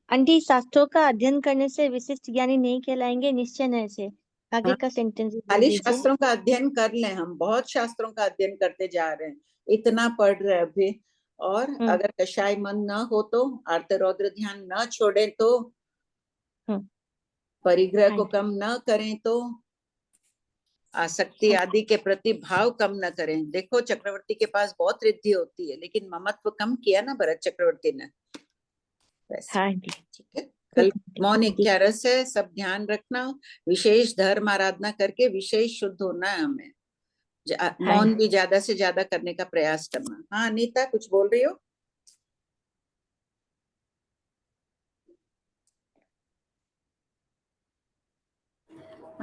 आंटी, शास्त्रों का अध्ययन करने से विशिष्ट ज्ञानी नहीं कहलाएंगे, निश्चय न से। आगे हाँ, का सेंटेंस बोल खाली दीजिए। शास्त्रों का अध्ययन कर लें, हम बहुत शास्त्रों का अध्ययन करते जा रहे हैं, इतना पढ़ रहे अभी। और अगर कषाय मन न हो तो, आर्तरौद्र ध्यान न छोड़े तो, परिग्रह को कम न करें तो, आसक्ति आदि के प्रति भाव कम न करें। देखो चक्रवर्ती के पास बहुत रिद्धि होती है, लेकिन ममत्व कम किया ना भरत चक्रवर्ती ने। हाँ जी, ठीक है। कल मौन 11 है, सब ध्यान रखना। विशेष धर्म आराधना करके विशेष शुद्ध होना है हमें। मौन भी ज्यादा से ज्यादा करने का प्रयास करना। हाँ अनीता, कुछ बोल रही हो?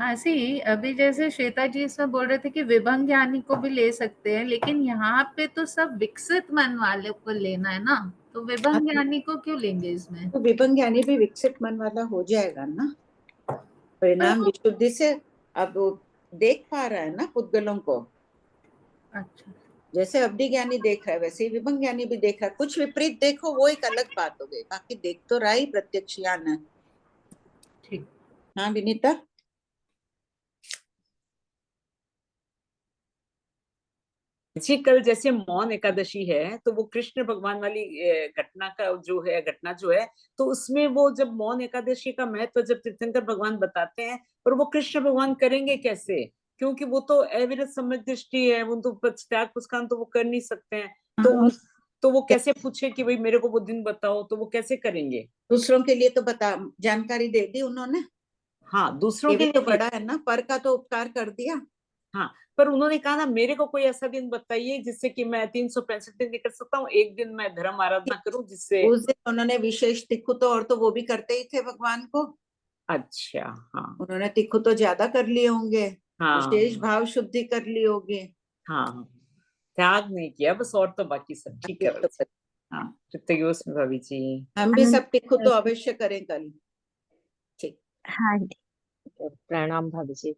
ऐसी अभी जैसे श्वेता जी इसमें बोल रहे थे कि विभंग ज्ञानी को भी ले सकते हैं, लेकिन यहाँ पे तो सब विकसित मन वाले को लेना है ना, तो विभंग ज्ञानी को क्यों लेंगे इसमें? तो विभंग ज्ञानी भी विकसित मन वाला हो जाएगा ना, परिणाम विशुद्धि से। अब वो देख पा रहा है ना पुद्गलों को। अच्छा, जैसे अवधि ज्ञानी देख रहा है, वैसे ही विभंग ज्ञानी भी देख रहा है। कुछ विपरीत देखो वो एक अलग बात हो गई, बाकी देख तो रहा ही प्रत्यक्ष ज्ञान है। ठीक। हाँ विनीता। जी, कल जैसे मौन एकादशी है, तो वो कृष्ण भगवान वाली घटना का घटना जो है, तो उसमें वो जब मौन एकादशी का महत्व जब तीर्थंकर भगवान बताते हैं, पर वो कृष्ण भगवान करेंगे कैसे? क्योंकि वो तो अविरत सम्यक दृष्टि है, वो तो त्याग पुस्कान तो वो कर नहीं सकते हैं। तो वो कैसे पूछे कि भाई मेरे को वो दिन बताओ, तो वो कैसे करेंगे? दूसरों के लिए तो बता, जानकारी दे दी उन्होंने। हाँ, दूसरों के तो लिए बड़ा है ना, पर का तो उपकार कर दिया। हाँ, पर उन्होंने कहा ना मेरे को कोई ऐसा दिन बताइए जिससे कि मैं 365 दिन निकल सकता हूँ, एक दिन मैं धर्म आराधना करूं जिससे। उस दिन उन्होंने विशेष तिखु तो, और तो वो भी करते ही थे भगवान को। अच्छा, हाँ उन्होंने तिखु तो ज्यादा कर लिए होंगे, हाँ विशेष भाव शुद्धि कर ली होगी। हाँ, त्याग नहीं किया बस, और तो बाकी सब ठीक है। हाँ, कृतज्ञ भाभी जी। हम भी सब तिखु तो अवश्य करें कल। ठीक। हाँ, प्रणाम भाभी जी।